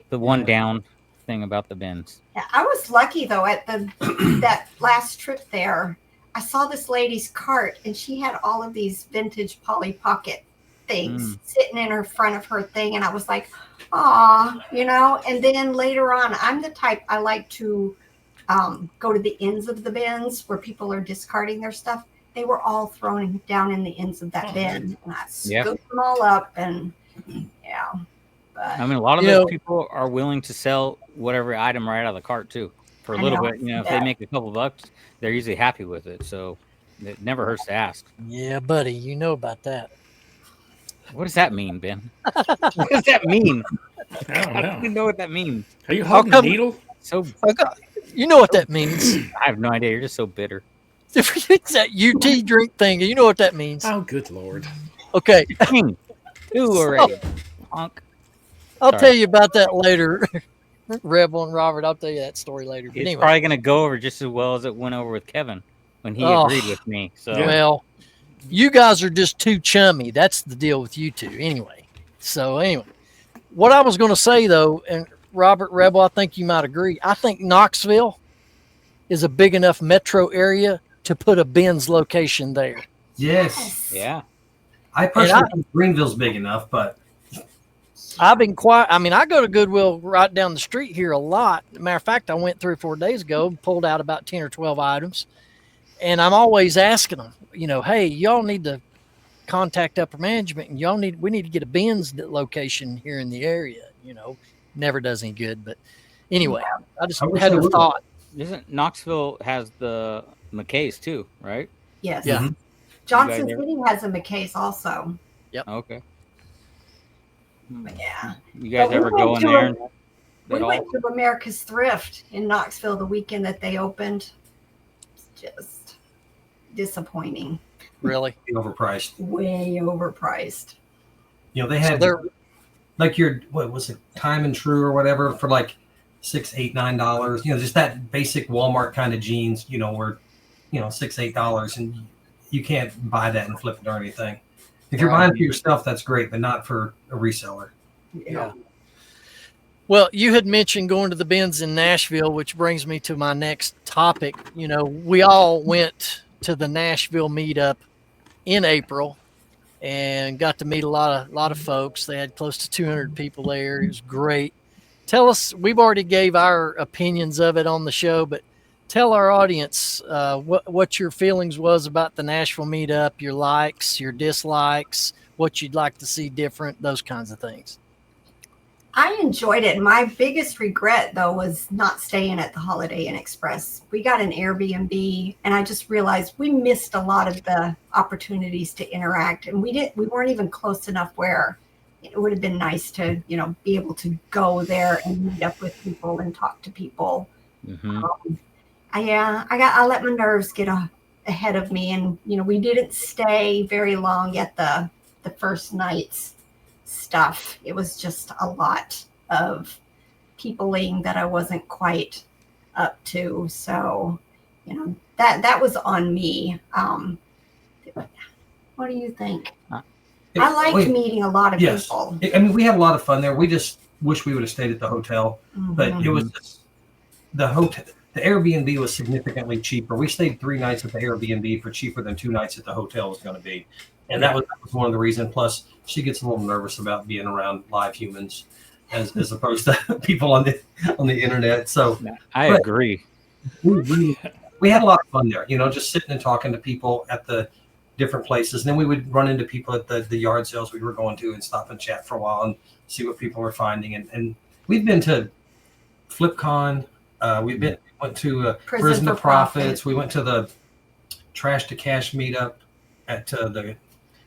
the one down thing about the bins. Yeah, I was lucky though at that last trip there. I saw this lady's cart and she had all of these vintage Polly Pocket things sitting in her front of her thing, and I was like, "Aw," And then later on, I'm the type I like to go to the ends of the bins where people are discarding their stuff. They were all thrown down in the ends of that bin, and I scooped them all up, and But I mean, a lot of those people are willing to sell whatever item right out of the cart too for a little bit. If they make a couple bucks, they're usually happy with it. So it never hurts to ask. Yeah, buddy, you know about that. What does that mean, Ben? What does that mean? I don't I don't even know what that means. Are you holding a needle? So You know what that means. I have no idea. You're just so bitter. It's that UT drink thing. You know what that means. Oh, good Lord. Okay. Two already. Honk. I'll Sorry. tell you about that later. Rebel and Robert, I'll tell you that story later. But It's anyway. probably going to go over just as well as it went over with Kevin when he agreed with me. So Well, you guys are just too chummy. That's the deal with you two. Anyway. So anyway, what I was going to say though, and Robert, Rebel, I think you might agree. I think Knoxville is a big enough metro area to put a Ben's location there. Yes. yeah. I personally think Greenville's big enough, but I've been quiet. I mean, I go to Goodwill right down the street here a lot. Matter of fact, I went 3 or 4 days ago, pulled out about 10 or 12 items, and I'm always asking them, hey, y'all need to contact upper management, and we need to get a Ben's location here in the area. Never does any good, but anyway, I just had a thought. Isn't Knoxville has the McKay's too, right? yes, Yeah. Johnson You guys City has a McKay's also. Okay. Yeah. You guys But we ever went go in to there? We at all? went to America's Thrift in Knoxville the weekend that they opened. It's just disappointing. Really? Overpriced. Way overpriced. You know, they So had they're like your, what was it, Time and True or whatever for like $6, $8, $9. You know, just that basic Walmart kind of jeans, you know, were, you know, $6, $8, and you can't buy that and flip it or anything. If you're buying for yourself, that's great, but not for a reseller. Yeah. Well, you had mentioned going to the bins in Nashville, which brings me to my next topic. You know, we all went to the Nashville meetup in April and got to meet a lot of folks. They had close to 200 people there. It was great. Tell us, we've already gave our opinions of it on the show, but tell our audience what your feelings was about the Nashville meetup, your likes, your dislikes, what you'd like to see different, those kinds of things. I enjoyed it. My biggest regret, though, was not staying at the Holiday Inn Express. We got an Airbnb, and I just realized we missed a lot of the opportunities to interact, and we weren't even close enough where it would have been nice to, you know, be able to go there and meet up with people and talk to people. Mm-hmm. I let my nerves get ahead of me, and you know, we didn't stay very long at the first night's stuff. It was just a lot of peopling that I wasn't quite up to. So, you know, that was on me. What do you think? I liked meeting a lot of people. I mean, we had a lot of fun there. We just wish we would have stayed at the hotel, but it was just the hotel. The Airbnb was significantly cheaper. We stayed 3 nights at the Airbnb for cheaper than 2 nights at the hotel was going to be. And that was one of the reasons. Plus, she gets a little nervous about being around live humans as opposed to people on the internet. So I agree. We had a lot of fun there, you know, just sitting and talking to people at the different places. And then we would run into people at the yard sales we were going to and stop and chat for a while and see what people were finding. And we've been to FlipCon. We went to Prison to Profits. We went to the Trash to Cash meetup at the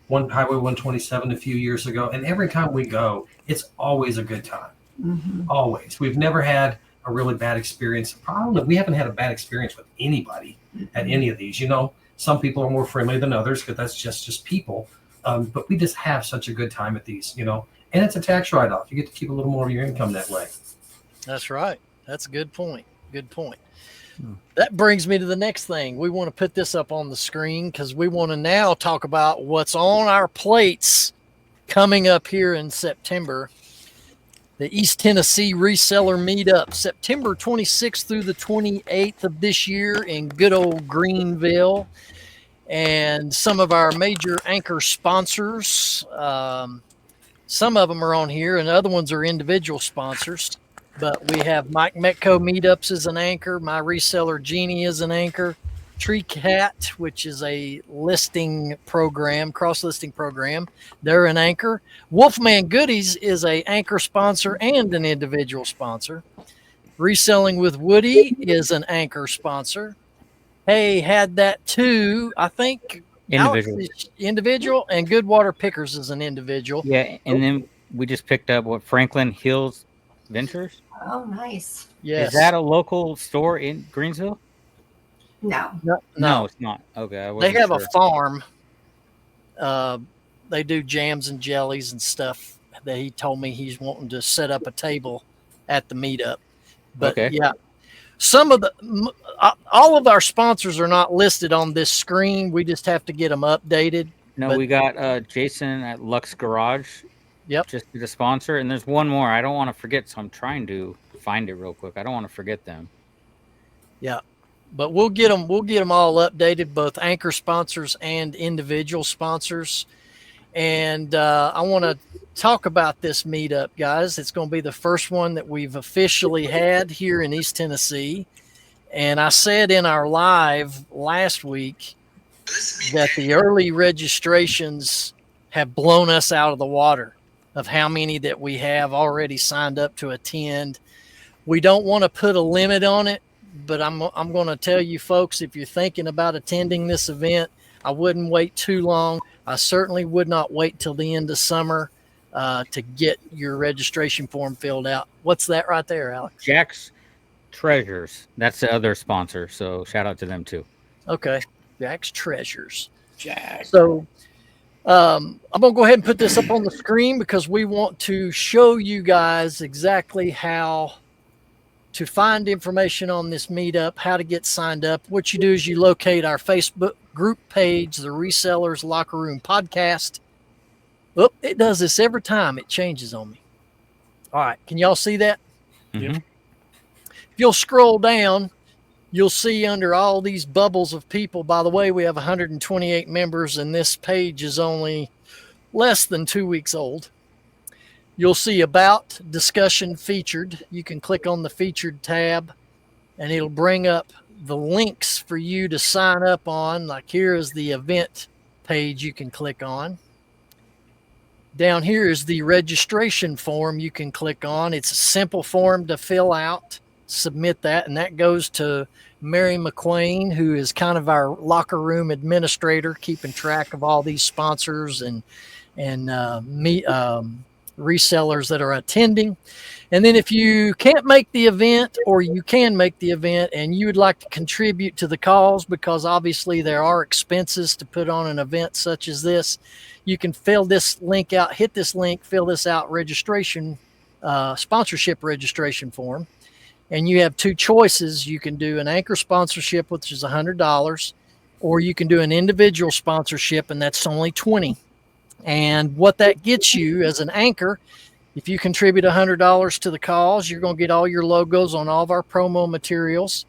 Highway 127 a few years ago. And every time we go, it's always a good time. Always. We've never had a really bad experience. Probably we haven't had a bad experience with anybody at any of these. You know, some people are more friendly than others because that's just people. But we just have such a good time at these, you know. And it's a tax write-off. You get to keep a little more of your income that way. That's right. That's a good point. Good point. That brings me to the next thing. We want to put this up on the screen because we want to now talk about what's on our plates coming up here in September. The East Tennessee Reseller Meetup, September 26th through the 28th of this year in good old Greenville. And some of our major anchor sponsors, some of them are on here and other ones are individual sponsors. But we have Mike Metco Meetups as an anchor. My Reseller Genie is an anchor. Tree Cat, which is a listing program, cross-listing program. They're an anchor. Wolfman Goodies is a anchor sponsor and an individual sponsor. Reselling with Woody is an anchor sponsor. Hey, had that too. I think individual, and Goodwater Pickers is an individual. Yeah, and then we just picked up Franklin Hills Ventures. Oh, nice. Yes. Is that a local store in Greensville? No, it's not. Okay. They have a farm. They do jams and jellies and stuff that he told me he's wanting to set up a table at the meetup. But yeah, all of our sponsors are not listed on this screen. We just have to get them updated. No, we got Jason at Lux Garage. Yep. Just the sponsor. And there's one more. I don't want to forget, so I'm trying to find it real quick. I don't want to forget them. Yeah. But we'll get them all updated, both anchor sponsors and individual sponsors. And I want to talk about this meetup, guys. It's going to be the first one that we've officially had here in East Tennessee. And I said in our live last week that the early registrations have blown us out of the water of how many that we have already signed up to attend. We don't want to put a limit on it, but I'm going to tell you folks, if you're thinking about attending this event, I wouldn't wait too long. I certainly would not wait till the end of summer. to get your registration form filled out. What's that right there, Alex? Jack's Treasures. That's the other sponsor. So shout out to them too. Okay. Jack's Treasures. Jack. So I'm going to go ahead and put this up on the screen because we want to show you guys exactly how to find information on this meetup, how to get signed up. What you do is you locate our Facebook group page, the Resellers Locker Room Podcast. Oh, it does this every time. It changes on me. All right. Can y'all see that? Mhm. If you'll scroll down, you'll see under all these bubbles of people. By the way, we have 128 members, and this page is only less than 2 weeks old. You'll see About, Discussion, Featured. You can click on the Featured tab, and it'll bring up the links for you to sign up on. Like here is the event page you can click on. Down here is the registration form you can click on. It's a simple form to fill out. Submit that, and that goes to Mary McQueen, who is kind of our locker room administrator, keeping track of all these sponsors and resellers that are attending. And then if you can't make the event, or you can make the event and you would like to contribute to the cause, because obviously there are expenses to put on an event such as this, you can fill this link out, hit this link, fill this out, registration, sponsorship registration form. And you have two choices. You can do an anchor sponsorship, which is $100, or you can do an individual sponsorship, and that's only $20. And what that gets you as an anchor, if you contribute $100 to the cause, you're going to get all your logos on all of our promo materials.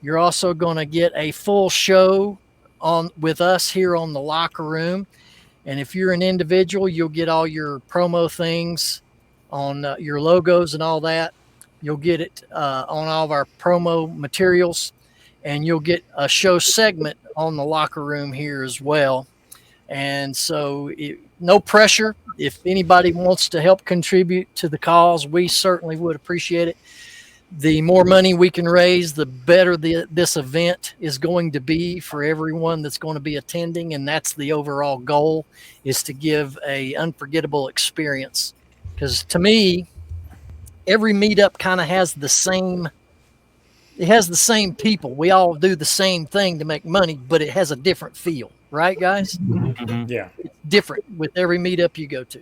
You're also going to get a full show on with us here on the locker room. And if you're an individual, you'll get all your promo things on your logos and all that. You'll get it on all of our promo materials, and you'll get a show segment on the locker room here as well. And so no pressure. If anybody wants to help contribute to the cause, we certainly would appreciate it. The more money we can raise, the better this event is going to be for everyone that's going to be attending. And that's the overall goal, is to give a unforgettable experience. Because to me, every meetup kind of has the same people. We all do the same thing to make money, but it has a different feel. Right, guys? Mhm. Yeah. It's different with every meetup you go to.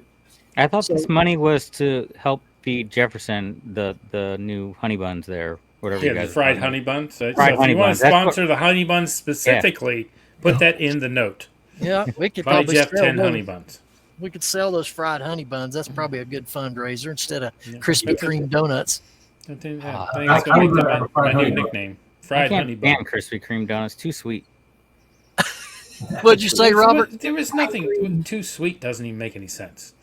I thought this money was to help feed Jefferson the new honey buns there, whatever you Yeah, guys the fried are honey buns. So Fried if honey you want buns. to That's sponsor the honey buns specifically, put that in the note. Yeah, we could Buy probably Jeff sell 10 those. honey buns. We could sell those fried honey buns. That's probably a good fundraiser instead of Yeah. Krispy That's a- Kreme donuts. I think I it's going to would make have a my fried new honey bun. nickname. I Fried can't honey bun. stand Krispy Kreme donuts. Too sweet. What'd you say, Robert? There was nothing too sweet. Doesn't even make any sense,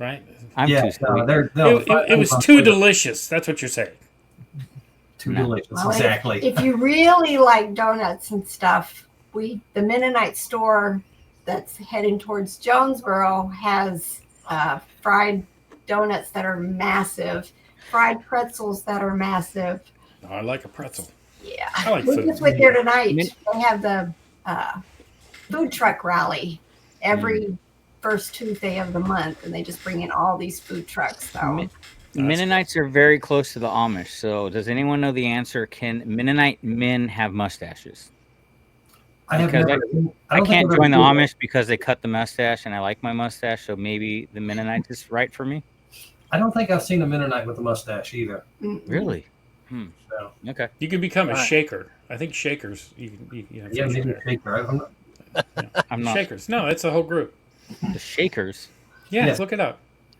right? I'm Yeah, too sweet. It was too delicious. That's what you're saying. Too No. delicious. Well, Exactly. If you really like donuts and stuff, the Mennonite store that's heading towards Jonesboro has fried donuts that are massive, fried pretzels that are massive. I like a pretzel. Yeah, I like we food. just went there tonight. Min- They have the food truck rally every first Tuesday of the month, and they just bring in all these food trucks. So Min- Mennonites are very close to the Amish. So does anyone know the answer? Can Mennonite men have mustaches? I have because never. I don't think can't I've join the ever seen Amish because they cut the mustache, and I like my mustache. So maybe the Mennonites is right for me. I don't think I've seen a Mennonite with a mustache either. Really? So, Okay. You can become a Right. shaker. I think shakers. You have yeah, facial maybe hair. a shaker. I'm not, I'm not Shakers. No, it's a whole group. the Shakers. Yeah, Yeah. look it up.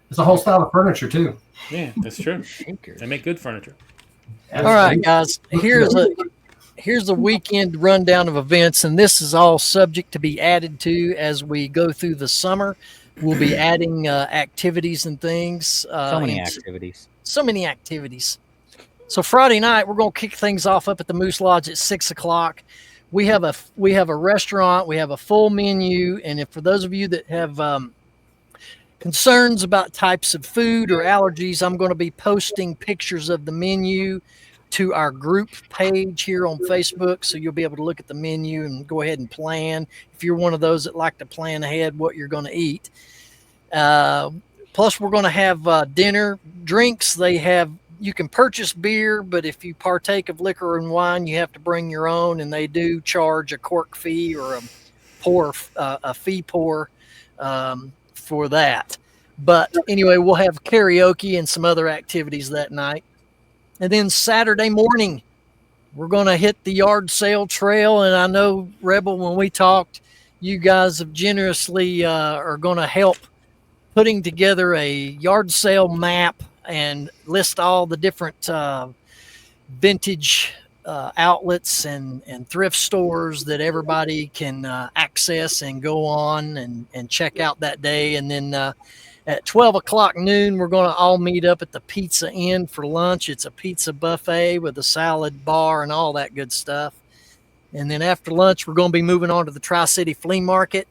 it's a whole style of furniture too. Yeah, that's true. Shakers. They make good furniture. All right, guys. Here's a weekend rundown of events, and this is all subject to be added to as we go through the summer. We'll be adding activities and things. So many and activities. So many activities. So Friday night, we're going to kick things off up at the Moose Lodge at 6:00. We have a restaurant. We have a full menu, and if for those of you that have concerns about types of food or allergies, I'm going to be posting pictures of the menu to our group page here on Facebook, so you'll be able to look at the menu and go ahead and plan if you're one of those that like to plan ahead what you're going to eat. Plus, we're going to have dinner, drinks. You can purchase beer, but if you partake of liquor and wine, you have to bring your own, and they do charge a cork fee or a fee pour for that. But anyway, we'll have karaoke and some other activities that night. And then Saturday morning, we're going to hit the yard sale trail. And I know, Rebel, when we talked, you guys have generously are going to help putting together a yard sale map and list all the different vintage outlets and thrift stores that everybody can access and go on and check out that day. And then at 12 o'clock noon, we're going to all meet up at the Pizza Inn for lunch. It's a pizza buffet with a salad bar and all that good stuff. And then after lunch, we're going to be moving on to the Tri-City Flea Market.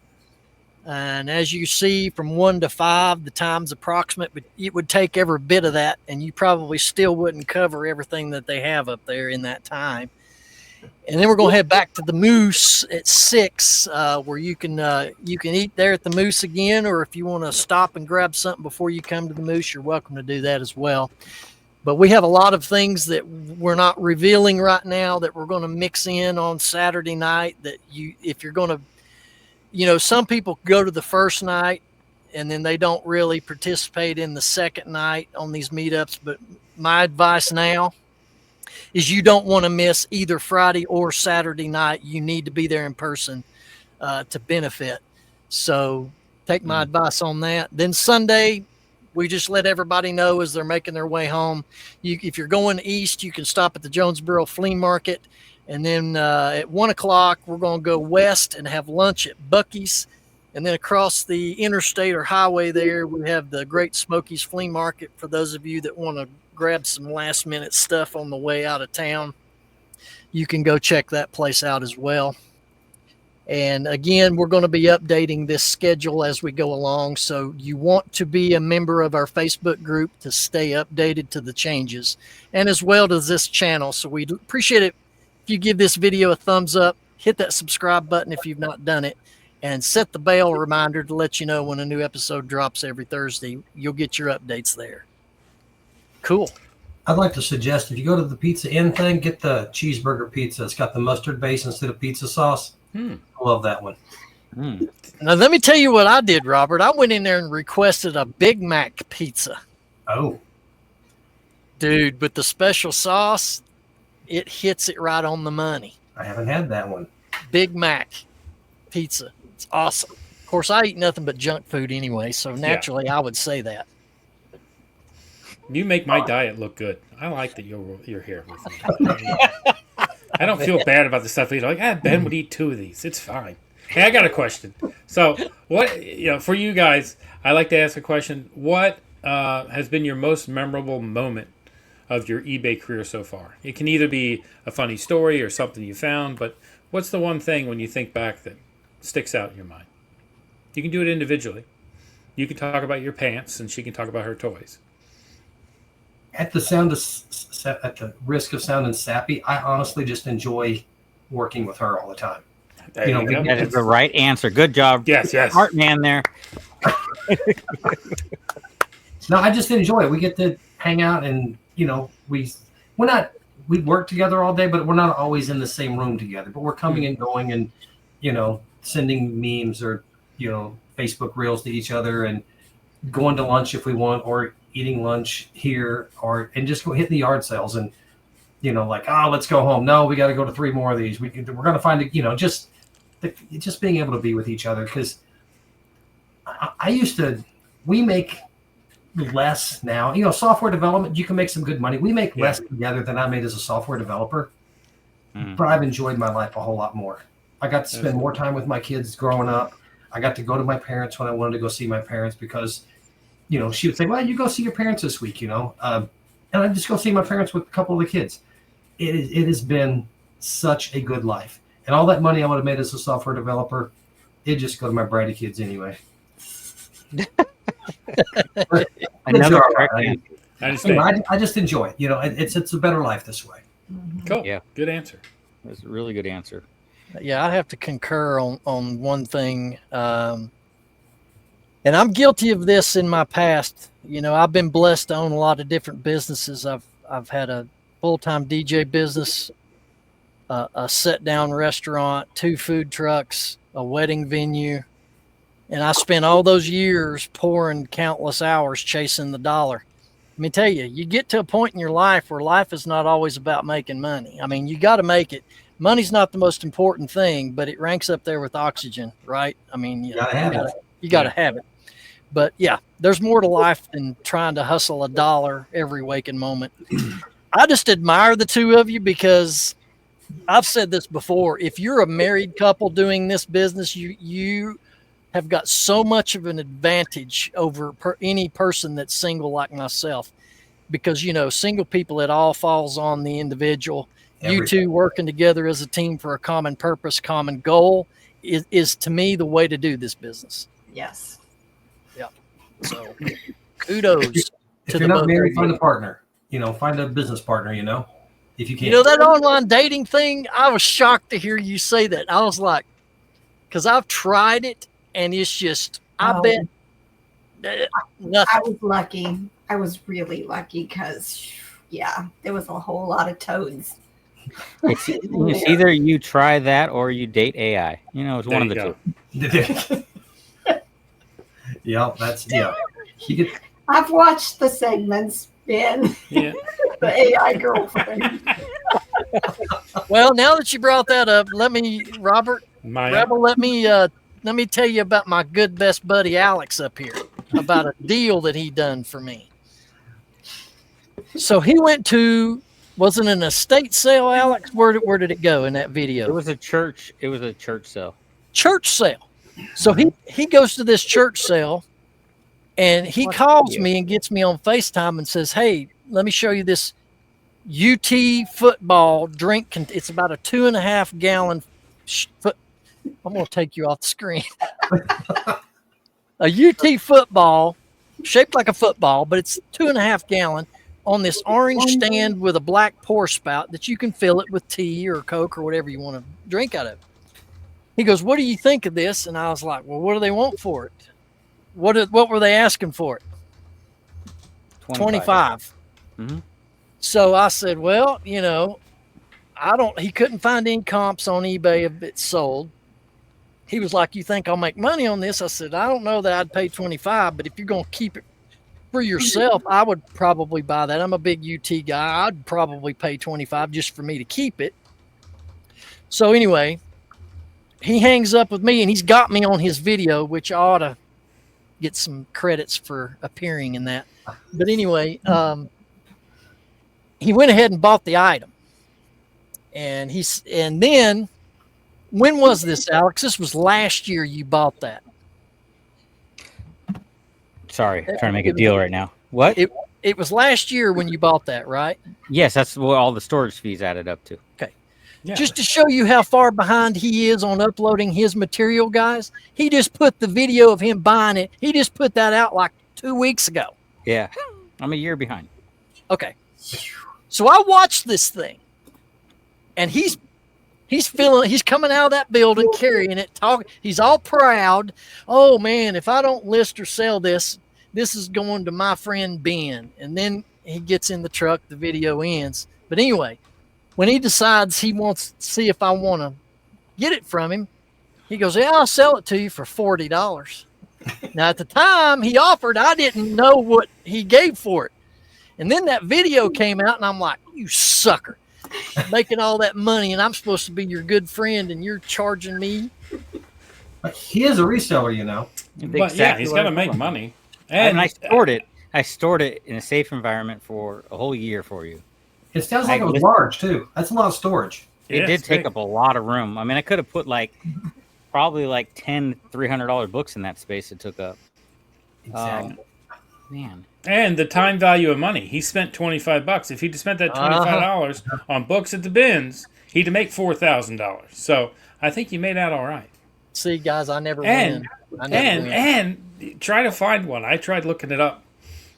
And as you see, from 1 to 5, the time's approximate, but it would take every bit of that, and you probably still wouldn't cover everything that they have up there in that time. And then we're going to head back to the Moose at 6, where you can eat there at the Moose again, or if you want to stop and grab something before you come to the Moose, you're welcome to do that as well. But we have a lot of things that we're not revealing right now that we're going to mix in on Saturday night that if you're going to, some people go to the first night and then they don't really participate in the second night on these meetups. But my advice now is you don't want to miss either Friday or Saturday night. You need to be there in person to benefit. So take my advice on that. Then Sunday, we just let everybody know as they're making their way home. If you're going east, you can stop at the Jonesboro Flea Market. And then at 1 o'clock, we're going to go west and have lunch at Buc-ee's. And then across the interstate or highway there, we have the Great Smokies Flea Market for those of you that want to grab some last minute stuff on the way out of town. You can go check that place out as well. And again, we're going to be updating this schedule as we go along. So you want to be a member of our Facebook group to stay updated to the changes, and as well as this channel. So we'd appreciate it if you give this video a thumbs up, hit that subscribe button if you've not done it, and set the bell reminder to let you know when a new episode drops every Thursday. You'll get your updates there. Cool. I'd like to suggest if you go to the Pizza Inn thing, get the cheeseburger pizza. It's got the mustard base instead of pizza sauce. I love that one. Now, let me tell you what I did, Robert. I went in there and requested a Big Mac pizza. Oh. Dude, with the special sauce, it hits it right on the money. I haven't had that one. Big Mac pizza. It's awesome. Of course, I eat nothing but junk food anyway, so naturally I would say that. You make my diet look good. I like that you're here with me. I don't feel bad about the stuff either. Like, Ben would eat 2 of these. It's fine. Hey, I got a question. So, for you guys, I like to ask a question. What has been your most memorable moment of your eBay career so far? It can either be a funny story or something you found, but what's the one thing when you think back that sticks out in your mind? You can do it individually. You can talk about your pants, and she can talk about her toys. At the risk of sounding sappy, I honestly just enjoy working with her all the time. That is the right answer. Good job. Yes. Heart man there. No, I just enjoy it. We get to hang out, and we work together all day, but we're not always in the same room together. But we're coming and going, and sending memes or Facebook reels to each other, and going to lunch if we want, or eating lunch here, and just go hit the yard sales, and let's go home. No, we got to go to 3 more of these. We're going to find just being able to be with each other, because we make less now. Software development, you can make some good money. We make less together than I made as a software developer, but I've enjoyed my life a whole lot more. I got to spend more time with my kids growing up. I got to go to my parents when I wanted to go see my parents, because she would say, well, you go see your parents this week, and I'd just go see my parents with a couple of the kids. It has been such a good life. And all that money I would have made as a software developer, it'd just go to my bratty kids anyway. Another I just enjoy it. It's a better life this way. Cool. Yeah. Good answer. That's a really good answer. Yeah, I have to concur on one thing. And I'm guilty of this in my past. You know, I've been blessed to own a lot of different businesses. I've had a full-time DJ business, a sit-down restaurant, 2 food trucks, a wedding venue. And I spent all those years pouring countless hours chasing the dollar. Let me tell you, you get to a point in your life where life is not always about making money. I mean, you got to make it. Money's not the most important thing, but it ranks up there with oxygen, right? I mean, you gotta have it. You got to have it. But yeah, there's more to life than trying to hustle a dollar every waking moment. I just admire the two of you because I've said this before. If you're a married couple doing this business, you have got so much of an advantage over any person that's single like myself, because, you know, single people, it all falls on the individual. You two working together as a team for a common purpose, common goal is to me the way to do this business. Yes. Yeah. So kudos. If you're not married, find a partner. You know, find a business partner, you know, if you can. You know, that online dating thing, I was shocked to hear you say that. I was like, because I've tried it and it's just, I bet nothing. I was lucky. I was really lucky because, yeah, there was a whole lot of toads. It's either you try that or you date AI. You know, it's one of the two. Yeah, I've watched the segments, Ben. Yeah. The AI girlfriend. Well, now that you brought that up, let me, Rebel, let me tell you about my good best buddy Alex up here, about a deal that he done for me. So he went to, wasn't an estate sale, Alex? Where did it go in that video? It was a church sale. Church sale. So he goes to this church sale and he calls me and gets me on FaceTime and says, "Hey, let me show you this UT football drink. It's about a 2.5 gallon foot. I'm going to take you off the screen. A UT football shaped like a football, but it's 2.5 gallon on this orange stand with a black pour spout that you can fill it with tea or Coke or whatever you want to drink out of. He goes, "What do you think of this?" And I was like, "Well, what do they want for it? What were they asking for it?" 25. Mm-hmm. So I said, "Well, you know, he couldn't find any comps on eBay if it's sold." He was like, "You think I'll make money on this?" I said, "I don't know that I'd pay 25, but if you're going to keep it for yourself, I would probably buy that. I'm a big UT guy. I'd probably pay 25 just for me to keep it." So anyway, he hangs up with me and he's got me on his video, which I ought to get some credits for appearing in that. But anyway, he went ahead and bought the item. And then when was this, Alex? This was last year you bought that. Sorry, I'm trying to make a deal right now. What? It was last year when you bought that, right? Yes, that's what all the storage fees added up to. Okay. Yeah. Just to show you how far behind he is on uploading his material, guys, he just put the video of him buying it. He just put that out like 2 weeks ago. Yeah. I'm a year behind. Okay. So I watched this thing and he's coming out of that building carrying it, talking. He's all proud. "Oh man, if I don't list or sell this is going to my friend Ben." And then he gets in the truck, the video ends. But anyway, when he decides he wants to see if I want to get it from him, he goes, "Yeah, I'll sell it to you for $40. Now, at the time he offered, I didn't know what he gave for it. And then that video came out and I'm like, "You sucker, making all that money and I'm supposed to be your good friend and you're charging me." He is a reseller, you know. But yeah, he's got to make money. And I stored it. I stored it in a safe environment for a whole year for you. It sounds like it was large too. That's a lot of storage. It did take up a lot of room. I mean, I could have put probably 10 $300 books in that space it took up. Exactly. Man. And the time value of money. He spent $25. If he'd spent that $25 on books at the bins, he'd make $4,000. So I think you made out all right. See, guys, I never win. And try to find one. I tried looking it up.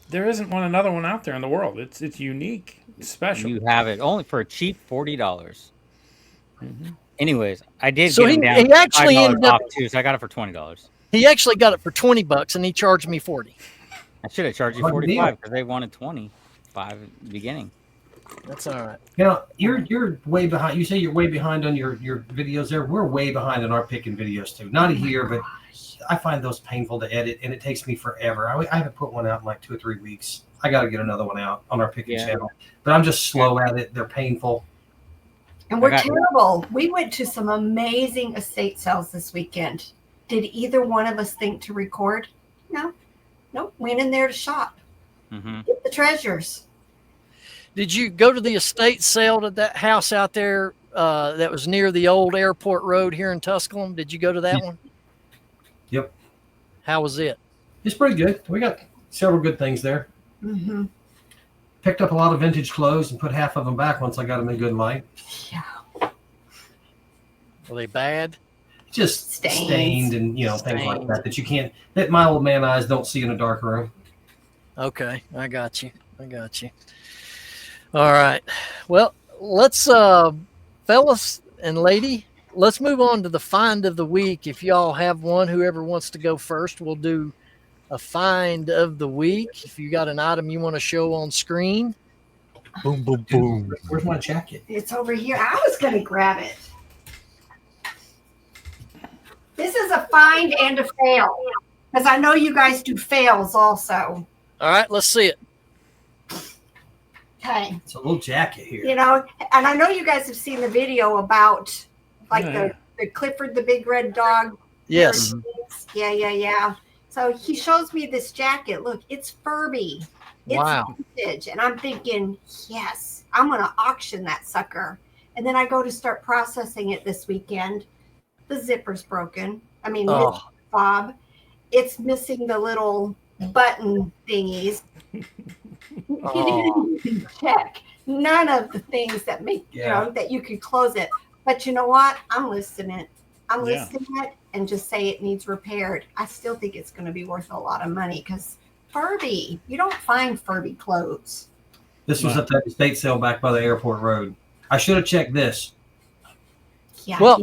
There isn't another one out there in the world. It's unique. It's special. You have it only for a cheap $40. Mm-hmm. Anyways, I did. So get he actually ended up too, so I got it for $20. He actually got it for $20 and he charged me 40. I should have charged you What a deal. 45 because they wanted 25 at the beginning. That's all right. You know, you're way behind. You say you're way behind on your videos there. We're way behind on our picking videos too. Not a year, but I find those painful to edit, and it takes me forever. I haven't put one out in like 2 or 3 weeks. I got to get another one out on our picking channel, but I'm just slow at it. They're painful. And we're terrible. We went to some amazing estate sales this weekend. Did either one of us think to record? No. Nope. Went in there to shop. Get the treasures. Did you go to the estate sale to that house out there that was near the old airport road here in Tusculum? Did you go to that one? Yep. How was it? It's pretty good. We got several good things there. Picked up a lot of vintage clothes and put half of them back once I got them in good light. Yeah. Were they bad? Just stained and things like that you can't, that my old man eyes don't see in a dark room. Okay, I got you. All right. Well, let's fellas and lady, let's move on to the find of the week. If y'all have one, whoever wants to go first, we'll do a find of the week. If you got an item you want to show on screen. Boom, boom, boom. Where's my jacket? It's over here. I was going to grab it. This is a find and a fail, because I know you guys do fails also. All right, let's see it. Okay. It's a little jacket here. And I know you guys have seen the video about like the Clifford the Big Red Dog. Yes. Yeah. So he shows me this jacket. Look, it's Furby. It's vintage. And I'm thinking, yes, I'm going to auction that sucker. And then I go to start processing it this weekend. The zipper's broken. I mean, the fob. It's missing the little button thingies. You can check none of the things that make that you could close it. But you know what? I'm listing it. I'm listing it and just say it needs repaired. I still think it's going to be worth a lot of money because Furby, you don't find Furby clothes. This was at that estate sale back by the airport road. I should have checked this. Yeah. Well,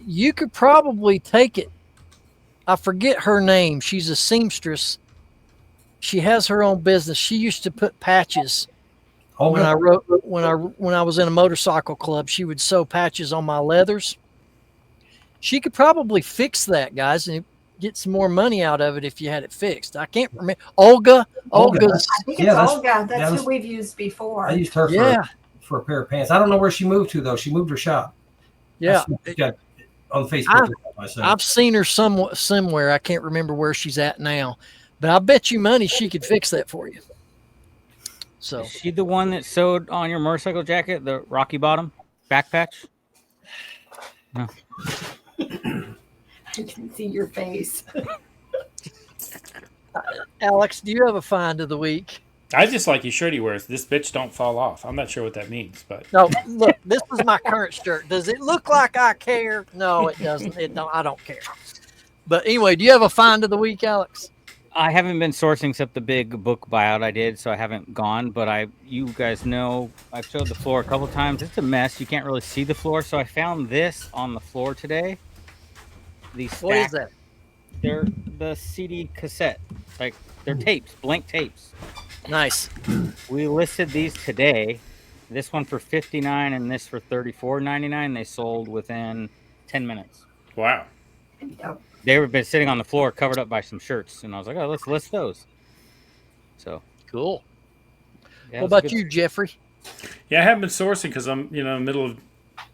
you could probably take it. I forget her name. She's a seamstress. She has her own business. She used to put patches. When I was in a motorcycle club, she would sew patches on my leathers. She could probably fix that, guys, and get some more money out of it if you had it fixed. I can't remember. Olga. I think it's Olga. That's who we've used before. I used her for a pair of pants. I don't know where she moved to though. She moved her shop. Yeah. On Facebook. I've seen her somewhere. I can't remember where she's at now, but I bet you money she could fix that for you. So is she the one that sewed on your motorcycle jacket, the Rocky Bottom back patch? No. I can see your face. Alex, do you have a find of the week? I just like your shirt he wears. This bitch don't fall off. I'm not sure what that means, but no. Look, this is my current shirt. Does it look like I care? No, it doesn't. I don't care. But anyway, do you have a find of the week, Alex? I haven't been sourcing except the big book buyout I did, so I haven't gone. But you guys know, I've showed the floor a couple times. It's a mess. You can't really see the floor. So I found this on the floor today. What is that? They're the CD cassette. Like they're tapes, blank tapes. Nice. We listed these today. This one for $59 and this for $34.99. They sold within 10 minutes. Wow. They were been sitting on the floor covered up by some shirts, and I was like, "Oh, let's list those." So cool. Yeah, what about you, Jeffrey? Yeah, I haven't been sourcing because I'm in the middle of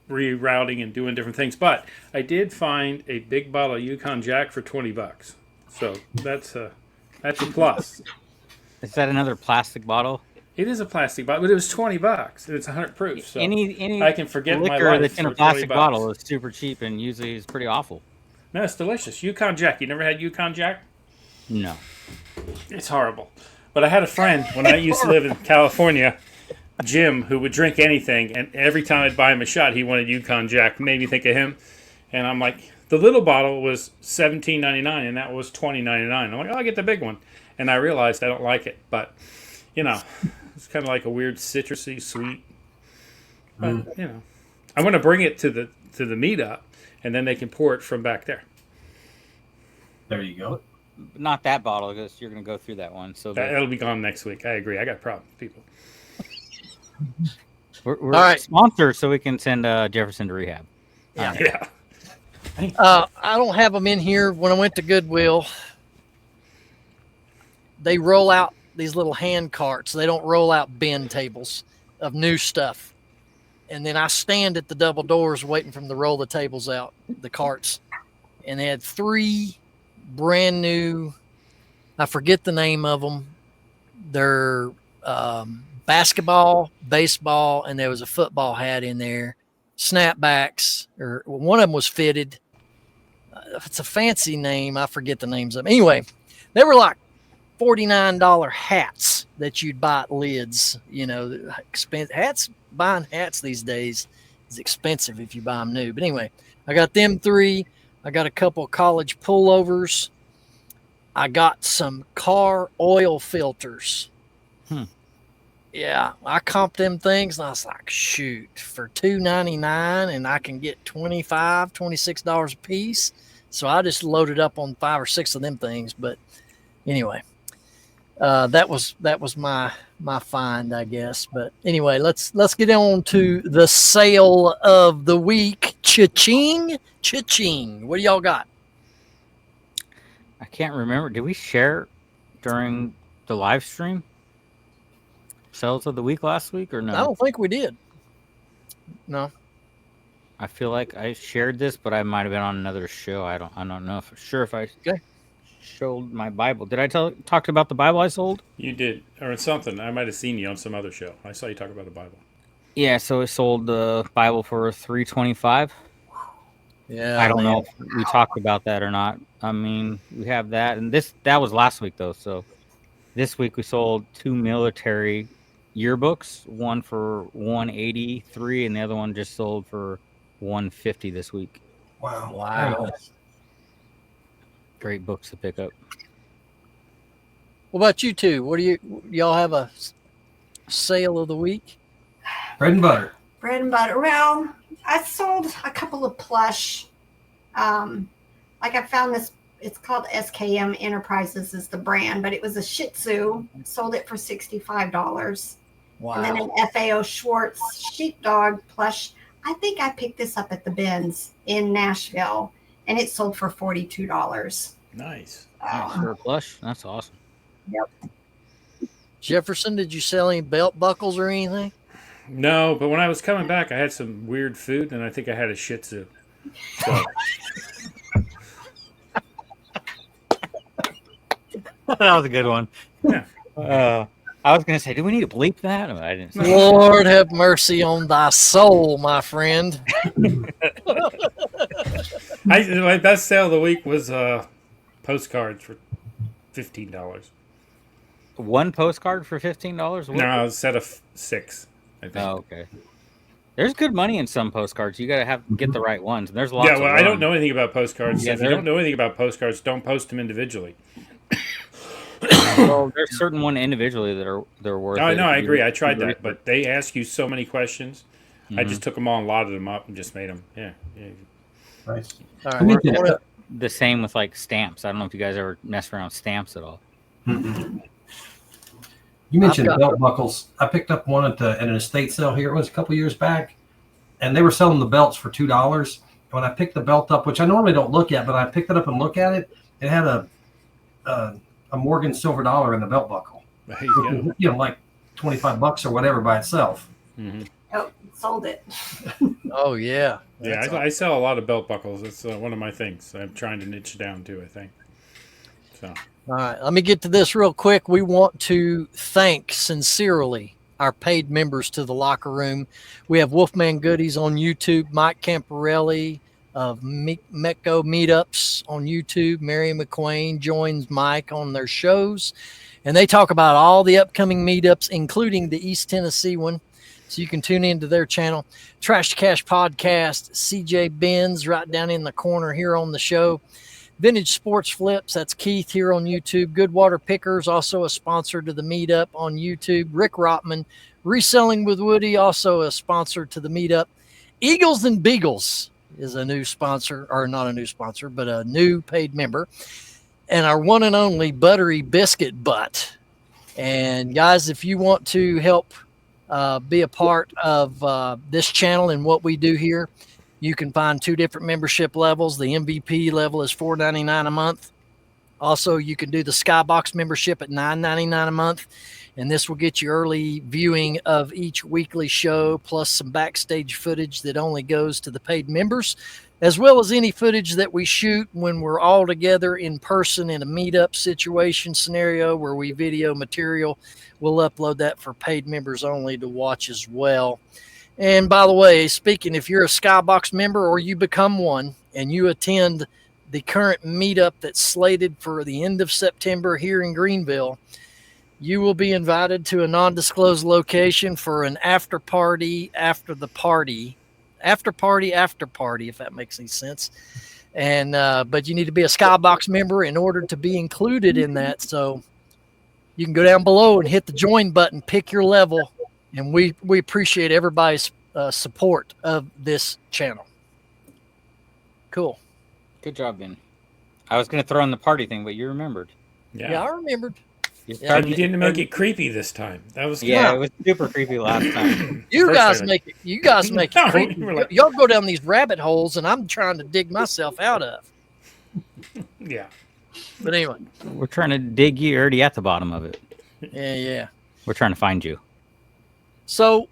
rerouting and doing different things. But I did find a big bottle of Yukon Jack for $20. So that's a plus. Is that another plastic bottle? It is a plastic bottle, but it was $20 and it's 100 proof. So any I can forget my liquor life that's in a plastic bottle is super cheap and usually is pretty awful. No, it's delicious. Yukon Jack. You never had Yukon Jack? No. It's horrible. But I had a friend when I used to live in California, Jim, who would drink anything, and every time I'd buy him a shot, he wanted Yukon Jack. Made me think of him. And I'm like, the little bottle was $17.99, and that was $20.99. I'm like, I'll get the big one. And I realized I don't like it. But, it's kind of like a weird citrusy, sweet. But, I'm going to bring it to to the meetup, and then they can pour it from back there. There you go. Not that bottle, because you're going to go through that one. So That'll be gone next week. I agree. I got problems, people. we're All right. sponsored, so we can send Jefferson to rehab. Yeah. I don't have them in here. When I went to Goodwill, they roll out these little hand carts. They don't roll out bin tables of new stuff. And then I stand at the double doors waiting for them to roll the tables out, the carts. And they had 3 brand new, I forget the name of them. They're basketball, baseball, and there was a football hat in there. Snapbacks, or one of them was fitted. It's a fancy name. I forget the names of them. Anyway, they were like $49 hats that you'd buy at Lids. You know, buying hats these days is expensive if you buy them new. But anyway, I got them 3. I got a couple of college pullovers. I got some car oil filters. Yeah, I comped them things, and I was like, shoot, for $2.99, and I can get $26 a piece. So I just loaded up on 5 or 6 of them things. But anyway, that was my find, I guess. But anyway, let's get on to the sale of the week. Cha-ching, cha-ching. What do y'all got? I can't remember. Did we share during the live stream sales of the week last week or no? I don't think we did. No. I feel like I shared this, but I might have been on another show. I don't know for sure if I showed my Bible. Did I talk about the Bible I sold? You did, or something. I might have seen you on some other show. I saw you talk about the Bible. Yeah, so I sold the Bible for $325. Yeah, I don't know if we talked about that or not. I mean, we have that, and that was last week though. So this week we sold 2 military yearbooks, one for $183, and the other one just sold for $150 this week. Wow. Great books to pick up. What about you two? What do y'all have a sale of the week? Bread and butter. Bread and butter. Well, I sold a couple of plush. Like I found this, it's called SKM Enterprises is the brand, but it was a Shih Tzu. Sold it for $65. Wow. And then an FAO Schwartz sheepdog plush. I think I picked this up at the Benz in Nashville, and it sold for $42. Nice. For a plush? That's awesome. Yep. Jefferson, did you sell any belt buckles or anything? No, but when I was coming back, I had some weird food, and I think I had a Shih Tzu. So. That was a good one. Yeah. I was going to say, do we need to bleep that? I didn't say. Lord have mercy on thy soul, my friend. My best sale of the week was postcards for $15. One postcard for $15? No, a set of 6, I think. Oh, okay. There's good money in some postcards. You got to get the right ones. And there's lots. Yeah, well, I don't know anything about postcards. Yeah, if you don't know anything about postcards, don't post them individually. Well, there's certain one individually that they're worth. Oh, it. no, I agree. I tried that, but they ask you so many questions. I just took them all and lotted them up and just made them. Yeah. Nice. All right. The same with like stamps. I don't know if you guys ever mess around with stamps at all. Mm-mm. You mentioned belt buckles. I picked up one at an estate sale here. It was a couple years back, and they were selling the belts for $2. When I picked the belt up, which I normally don't look at, but I picked it up and looked at it, it had a Morgan silver dollar in the belt buckle. There you go. You know, like $25 or whatever by itself. Mm-hmm. Oh, sold it. Oh, yeah. Yeah, I sell a lot of belt buckles. It's one of my things. I'm trying to niche down to, I think. So. All right, let me get to this real quick. We want to thank sincerely our paid members to the locker room. We have Wolfman Goodies on YouTube, Mike Camparelli of Metco Meetups on YouTube. Mary McQueen joins Mike on their shows, and they talk about all the upcoming meetups, including the East Tennessee one. So you can tune into their channel. Trash to Cash Podcast, CJ Benz right down in the corner here on the show. Vintage Sports Flips, that's Keith here on YouTube. Goodwater Pickers, also a sponsor to the meetup on YouTube. Rick Rotman, Reselling with Woody, also a sponsor to the meetup. Eagles and Beagles, is a new sponsor, or not a new sponsor, but a new paid member, and our one and only Buttery Biscuit Butt. And guys, if you want to help be a part of this channel and what we do here, you can find 2 different membership levels. The MVP level is $4.99 a month. Also, you can do the Skybox membership at $9.99 a month, and this will get you early viewing of each weekly show, plus some backstage footage that only goes to the paid members, as well as any footage that we shoot when we're all together in person in a meetup situation scenario where we video material. We'll upload that for paid members only to watch as well. And by the way, speaking, if you're a Skybox member or you become one and you attend the current meetup that's slated for the end of September here in Greenville, you will be invited to a non-disclosed location for an after party, if that makes any sense. And but you need to be a Skybox member in order to be included in that. So you can go down below and hit the join button, pick your level, and we appreciate everybody's support of this channel. Cool. Good job, Ben. I was going to throw in the party thing, but you remembered. Yeah, I remembered. You didn't make it creepy this time. That was good. Yeah, it was super creepy last time. You guys make it creepy. Like, y'all go down these rabbit holes, and I'm trying to dig myself out of. Yeah. But anyway, we're trying to dig you. You're already at the bottom of it. Yeah. We're trying to find you. So,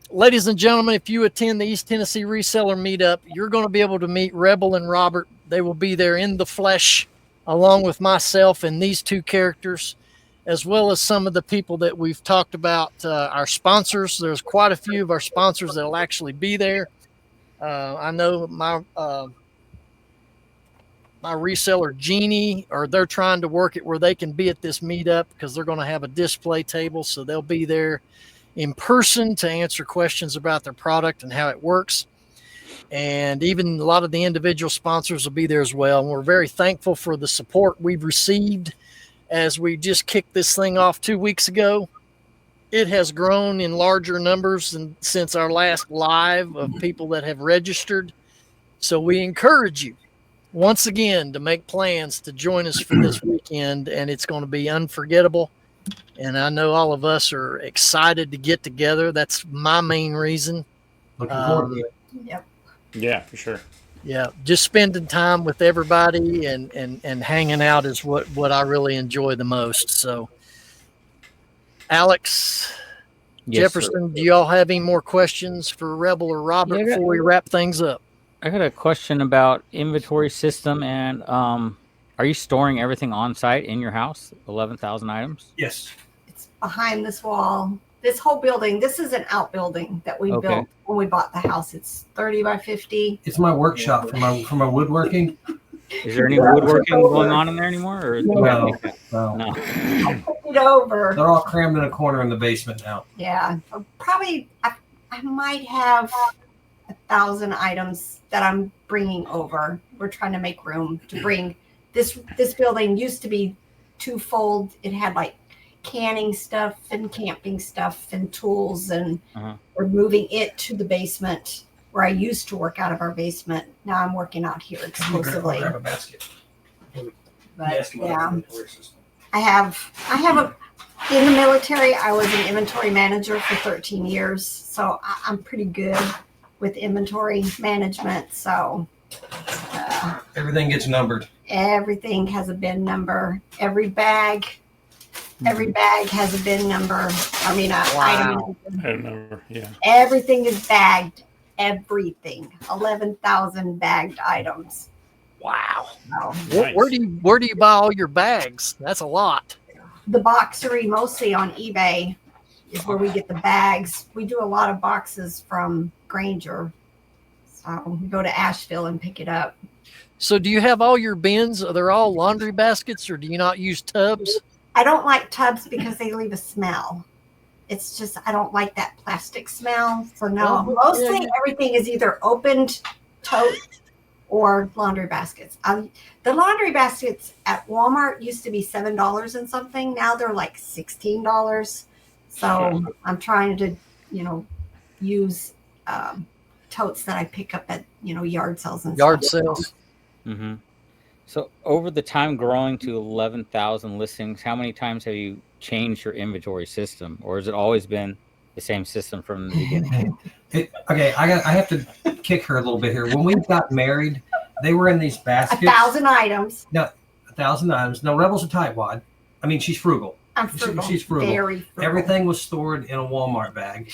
ladies and gentlemen, if you attend the East Tennessee Reseller Meetup, you're going to be able to meet Rebel and Robert. They will be there in the flesh, along with myself and these 2 characters, as well as some of the people that we've talked about, our sponsors. There's quite a few of our sponsors that will actually be there. I know my reseller, Jeannie, or they're trying to work it where they can be at this meetup because they're going to have a display table. So they'll be there in person to answer questions about their product and how it works. And even a lot of the individual sponsors will be there as well. And we're very thankful for the support we've received as we just kicked this thing off 2 weeks ago. It has grown in larger numbers since our last live of people that have registered. So we encourage you once again to make plans to join us for this weekend, and it's going to be unforgettable. And I know all of us are excited to get together. That's my main reason. Looking forward to it. Yep. Yeah, for sure. Yeah, just spending time with everybody and hanging out is what I really enjoy the most. So, Alex, Yes, Jefferson, do y'all have any more questions for Rebel or Robert before we wrap things up? I got a question about inventory system, and are you storing everything on site in your house? 11,000 items? Yes. It's behind this wall. This whole building, this is an outbuilding that we built when we bought the house. It's 30 by 50. It's my workshop for my woodworking. Is there any woodworking going on in there anymore? Or No. It over. They're all crammed in a corner in the basement now. Yeah, probably I might have 1,000 items that I'm bringing over. We're trying to make room to bring this building used to be 2-fold. It had like canning stuff and camping stuff and tools, and we're moving it to the basement where I used to work out of our basement. Now I'm working out here exclusively. Grab a basket. But yeah, I have in the military, I was an inventory manager for 13 years. So I'm pretty good with inventory management. So everything gets numbered. Everything has a bin number. Every bag has a bin number. I mean, item. Item number, yeah. Everything is bagged. Everything. 11,000 bagged items. Wow. So, Nice. Where do you buy all your bags? That's a lot. the boxery, mostly on eBay, is where we get the bags. We do a lot of boxes from Granger. So we go to Asheville and pick it up. So do you have all your bins? Are they all laundry baskets, or do you not use tubs? I don't like tubs because they leave a smell. It's just, I don't like that plastic smell. So no, mostly everything is either opened tote or laundry baskets. The laundry baskets at Walmart used to be $7 and something. Now they're like $16. So I'm trying to, use totes that I pick up at, yard sales and Yard stuff. sales. Mm-hmm. So over the time growing to 11,000 listings, how many times have you changed your inventory system, or has it always been the same system from the beginning? Okay, I have to kick her a little bit here. When we got married, they were in these baskets. 1,000 items. No, 1,000 items. No, Rebel's a tightwad. I mean, she's frugal. I'm frugal. She's frugal. Very frugal. Everything was stored in a Walmart bag,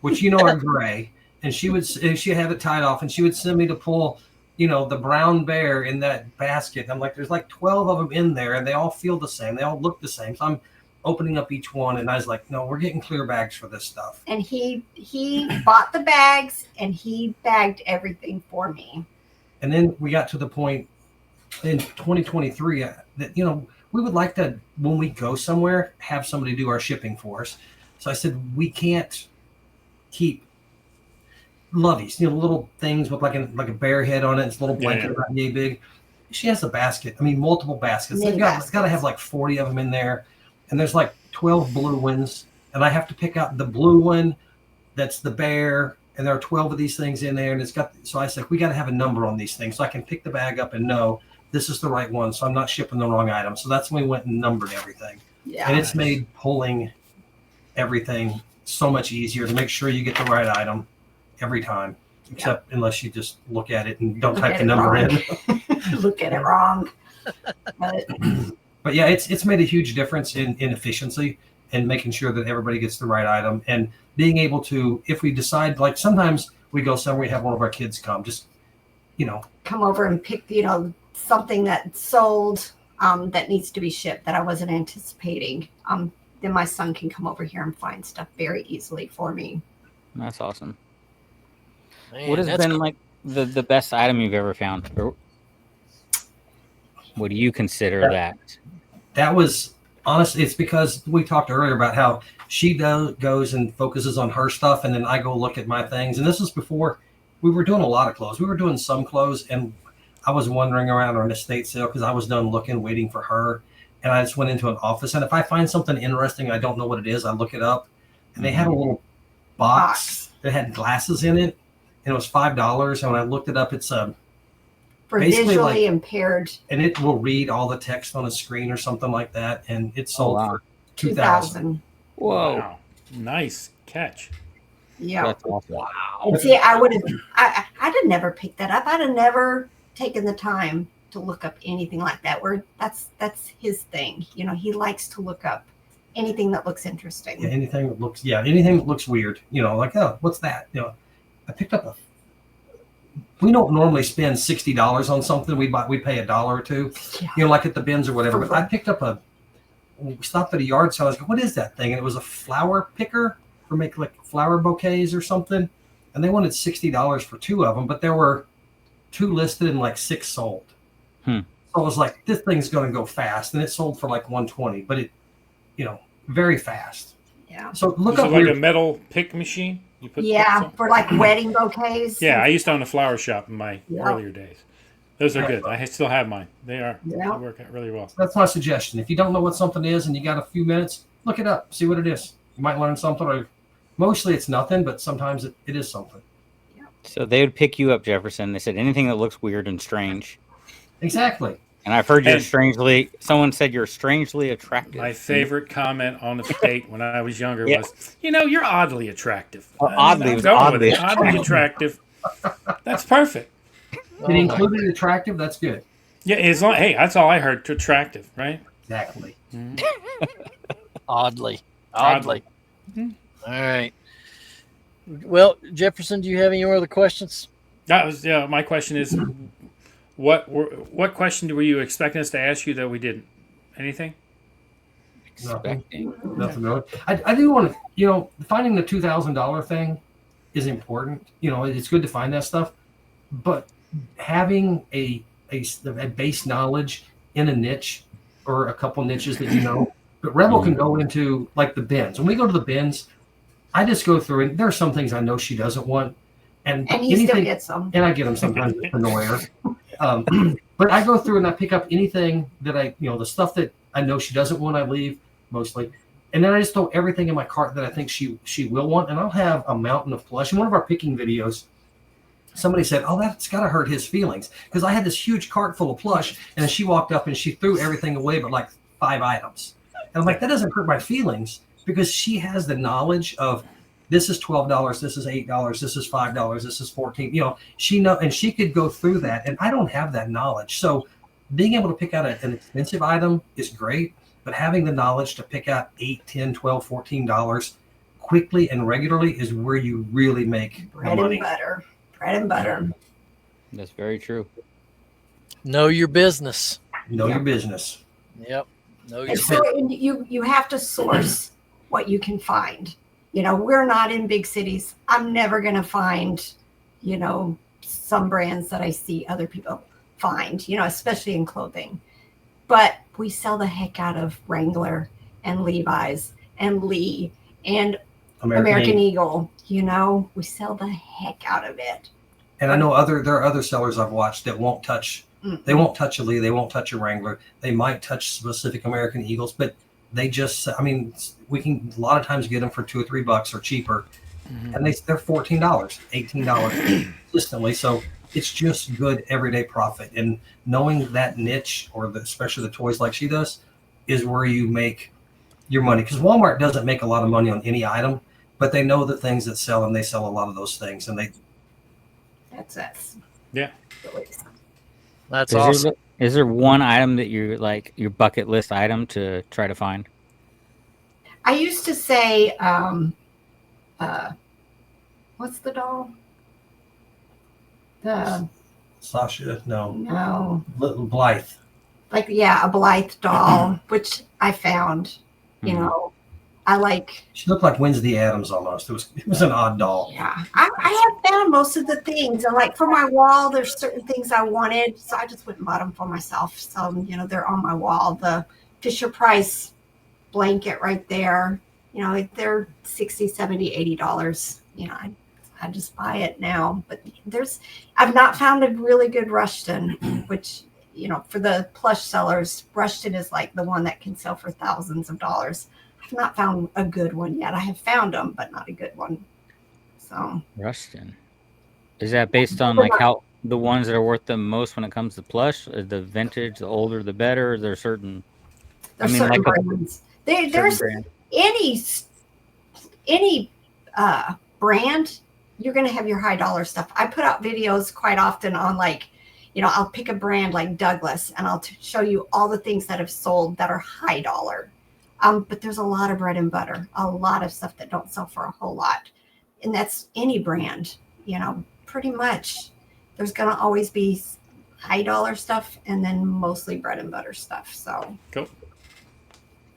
which are gray. And she had it tied off, and she would send me to pull, the brown bear in that basket. I'm like, there's like 12 of them in there, and they all feel the same. They all look the same. So I'm opening up each one, and I was like, no, we're getting clear bags for this stuff. And he bought the bags, and he bagged everything for me. And then we got to the point in 2023 that, we would like to, when we go somewhere, have somebody do our shipping for us. So I said, we can't keep loveys, little things with like a bear head on it. It's a little blanket about yay big. She has a basket. I mean, multiple baskets. They've got to have like 40 of them in there. And there's like 12 blue ones. And I have to pick out the blue one that's the bear. And there are 12 of these things in there. And so I said, we got to have a number on these things so I can pick the bag up and know this is the right one. So I'm not shipping the wrong item. So that's when we went and numbered everything. Yeah. And it's made pulling everything so much easier to make sure you get the right item every time, except unless you just look at it and don't type the number in. Look at it wrong. But yeah, it's made a huge difference in efficiency and making sure that everybody gets the right item and being able to, if we decide, like sometimes we go somewhere, we have one of our kids come, just, come over and pick, something that sold that needs to be shipped that I wasn't anticipating. Then my son can come over here and find stuff very easily for me. That's awesome. Man, What has been like the best item you've ever found? Or what do you consider that? That was honestly, it's because we talked earlier about how she goes and focuses on her stuff, and then I go look at my things. And this was before we were doing a lot of clothes. We were doing some clothes, and I was wandering around on an estate sale because I was done looking, waiting for her. And I just went into an office, and if I find something interesting, I don't know what it is, I look it up. And they had a little box that had glasses in it, and it was $5. And when I looked it up, it's For basically visually impaired. and it will read all the text on a screen or something like that. And it sold for $2,000. Whoa. Wow. Nice catch. Yeah. That's awesome. Wow. And see, I'd have never picked that up. I'd have never taken the time to look up anything like that. Where that's his thing. He likes to look up anything that looks interesting. Yeah, anything that looks weird. Like, oh, what's that? I picked up we don't normally spend $60 on something. We pay $1 or $2, like at the bins or whatever. But I picked up we stopped at a yard sale. I was like, what is that thing? And it was a flower picker for make like flower bouquets or something. And they wanted $60 for 2 of them, but there were 2 listed and like 6 sold. So I was like, this thing's going to go fast. And it sold for like $120, but it, very fast. Yeah. So look Is it up like a metal pick machine? You put for like wedding bouquets. Yeah, I used to own a flower shop in my Yeah. earlier days. Those are good. I still have mine. They Yeah. work out really well. That's my suggestion. If you don't know what something is and you got a few minutes, look it up, see what it is. You might learn something, or mostly it's nothing, but sometimes it is something. So they would pick you up, Jefferson. They said anything that looks weird and strange. Exactly. And I've heard And- someone said you're strangely attractive. My favorite comment on the state when I was younger was, you're oddly attractive. Oddly I'm was going with oddly it. Oddly attractive. That's perfect. It included attractive, that's good. Yeah, hey, that's all I heard. Attractive, right? Exactly. Oddly. Mm-hmm. All right. Well, Jefferson, do you have any other questions? That was my question is, what question were you expecting us to ask you that we didn't? Anything? Expecting. Nothing really. I do want to, finding the $2,000 thing is important. It's good to find that stuff, but having a base knowledge in a niche or a couple niches that but Rebel can go into like the bins. When we go to the bins, I just go through and there are some things I know she doesn't want, and he still gets them. and I get them sometimes. It's annoying her. But I go through and I pick up anything that the stuff that I know she doesn't want, I leave mostly. And then I just throw everything in my cart that I think she will want. And I'll have a mountain of plush. In one of our picking videos, somebody said, "Oh, that's got to hurt his feelings," because I had this huge cart full of plush, and then she walked up and she threw everything away but like 5 items. And I'm like, that doesn't hurt my feelings because she has the knowledge of this is $12, this is $8, this is $5, this is $14. You know, and she could go through that, and I don't have that knowledge. So being able to pick out an expensive item is great, but having the knowledge to pick out $8, $10, $12, $14 quickly and regularly is where you really make bread money. And butter. Bread and butter. That's very true. Know your business. Know your business. Yep. Know your And so you have to source what you can find. You know, we're not in big cities. I'm never going to find, you know, some brands that I see other people find, you know, especially in clothing. But we sell the heck out of Wrangler and Levi's and Lee and American Eagle. You know, we sell the heck out of it. And I know there are other sellers I've watched that won't touch. They won't touch a Lee. They won't touch a Wrangler. They might touch specific American Eagles, but they just, I mean, we can a lot of times get them for $2 or $3 or cheaper, and they're $14, $18 consistently. So it's just good everyday profit. And knowing that niche, or especially the toys like she does, is where you make your money. Because Walmart doesn't make a lot of money on any item, but they know the things that sell, and they sell a lot of those things. And That's us. Yeah. That's awesome. Is there one item that you're like your bucket list item to try to find? I used to say, what's the doll? The Sasha, no, Little Blythe. Like, yeah, a Blythe doll, which I found. You know, I like. She looked like Wednesday Addams almost. It was an odd doll. Yeah, I have found most of the things, and like for my wall, there's certain things I wanted, so I just went and bought them for myself. So you know, they're on my wall. The Fisher Price blanket right there. You know, like they're $60, $70, $80. You know, I just buy it now. But I've not found a really good Rushton, which, you know, for the plush sellers, Rushton is like the one that can sell for thousands of dollars. I've not found a good one yet. I have found them, but not a good one. So Rushton. Is that based on like how the ones that are worth the most when it comes to plush? The vintage, the older, the better? Is there certain? There's certain brands. There's any brand, you're going to have your high dollar stuff. I put out videos quite often on, like, you know, I'll pick a brand like Douglas and I'll show you all the things that have sold that are high dollar. But there's a lot of bread and butter, a lot of stuff that don't sell for a whole lot. And that's any brand, you know, pretty much. There's going to always be high dollar stuff and then mostly bread and butter stuff. So cool.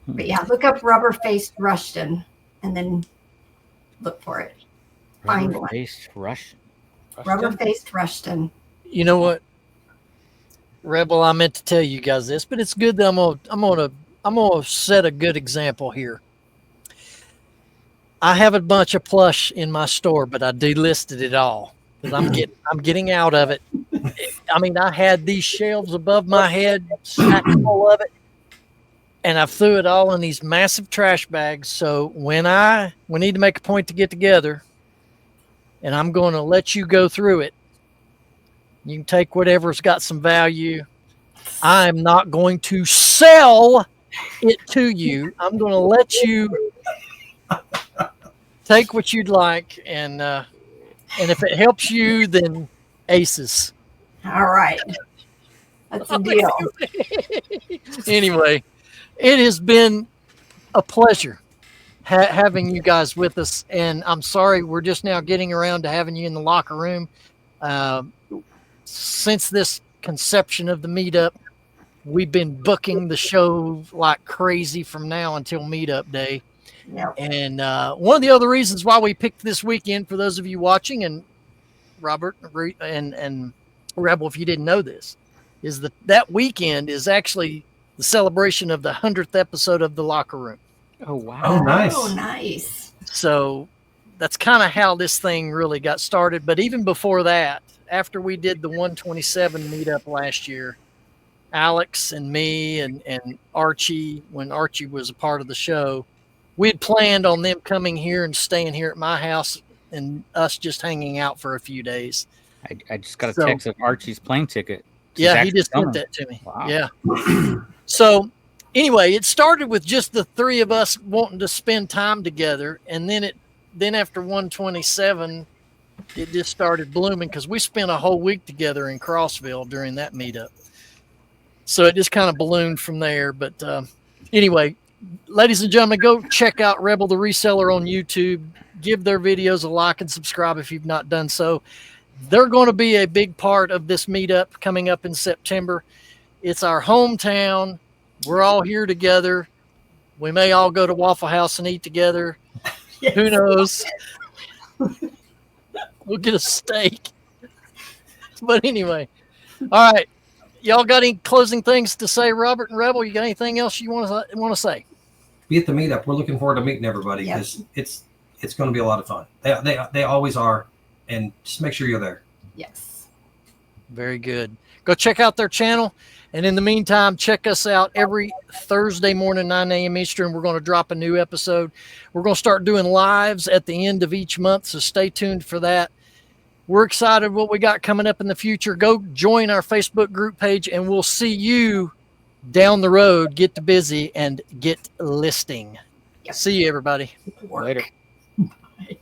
But yeah, look up rubber-faced Rushton and then look for it. Find one. Rubber-faced Rushton. Rubber-faced Rushton. You know what, Rebel? I meant to tell you guys this, but it's good that I'm gonna set a good example here. I have a bunch of plush in my store, but I delisted it all because I'm getting out of it. I mean, I had these shelves above my head, stacked full of it. And I threw it all in these massive trash bags. So we need to make a point to get together, and I'm going to let you go through it. You can take whatever's got some value. I'm not going to sell it to you. I'm going to let you take what you'd like, and if it helps you, then aces. All right, that's a deal. Anyway. It has been a pleasure having you guys with us, and I'm sorry we're just now getting around to having you in the locker room. Since this conception of the meetup, we've been booking the show like crazy from now until meetup day. Yep. And one of the other reasons why we picked this weekend, for those of you watching, and Robert and Rebel, if you didn't know this, is that weekend is actually the celebration of the 100th episode of The Locker Room. Oh, wow. Oh, nice. Oh, nice. So that's kind of how this thing really got started. But even before that, after we did the 127 meetup last year, Alex and me and Archie, when Archie was a part of the show, we had planned on them coming here and staying here at my house and us just hanging out for a few days. I just got a So- text of Archie's plane ticket. He's Yeah, he actually just coming. sent that to me. Wow. Yeah. So anyway, it started with just the three of us wanting to spend time together, and then after 127, it just started blooming because we spent a whole week together in Crossville during that meetup. So it just kind of ballooned from there. But anyway, ladies and gentlemen, go check out Rebel the Reseller on YouTube. Give their videos a like and subscribe if you've not done so. They're going to be a big part of this meetup coming up in September. It's our hometown. We're all here together. We may all go to Waffle House and eat together. Yes. Who knows? We'll get a steak. But anyway, all right. Y'all got any closing things to say, Robert and Rebel? You got anything else you want to say? Be at the meetup. We're looking forward to meeting everybody because it's going to be a lot of fun. They always are, and just make sure you're there. Yes. Very good. Go check out their channel. And in the meantime, check us out every Thursday morning, 9 a.m. Eastern. We're going to drop a new episode. We're going to start doing lives at the end of each month, so stay tuned for that. We're excited what we got coming up in the future. Go join our Facebook group page, and we'll see you down the road. Get to busy and get listing. Yep. See you, everybody. Later. Bye.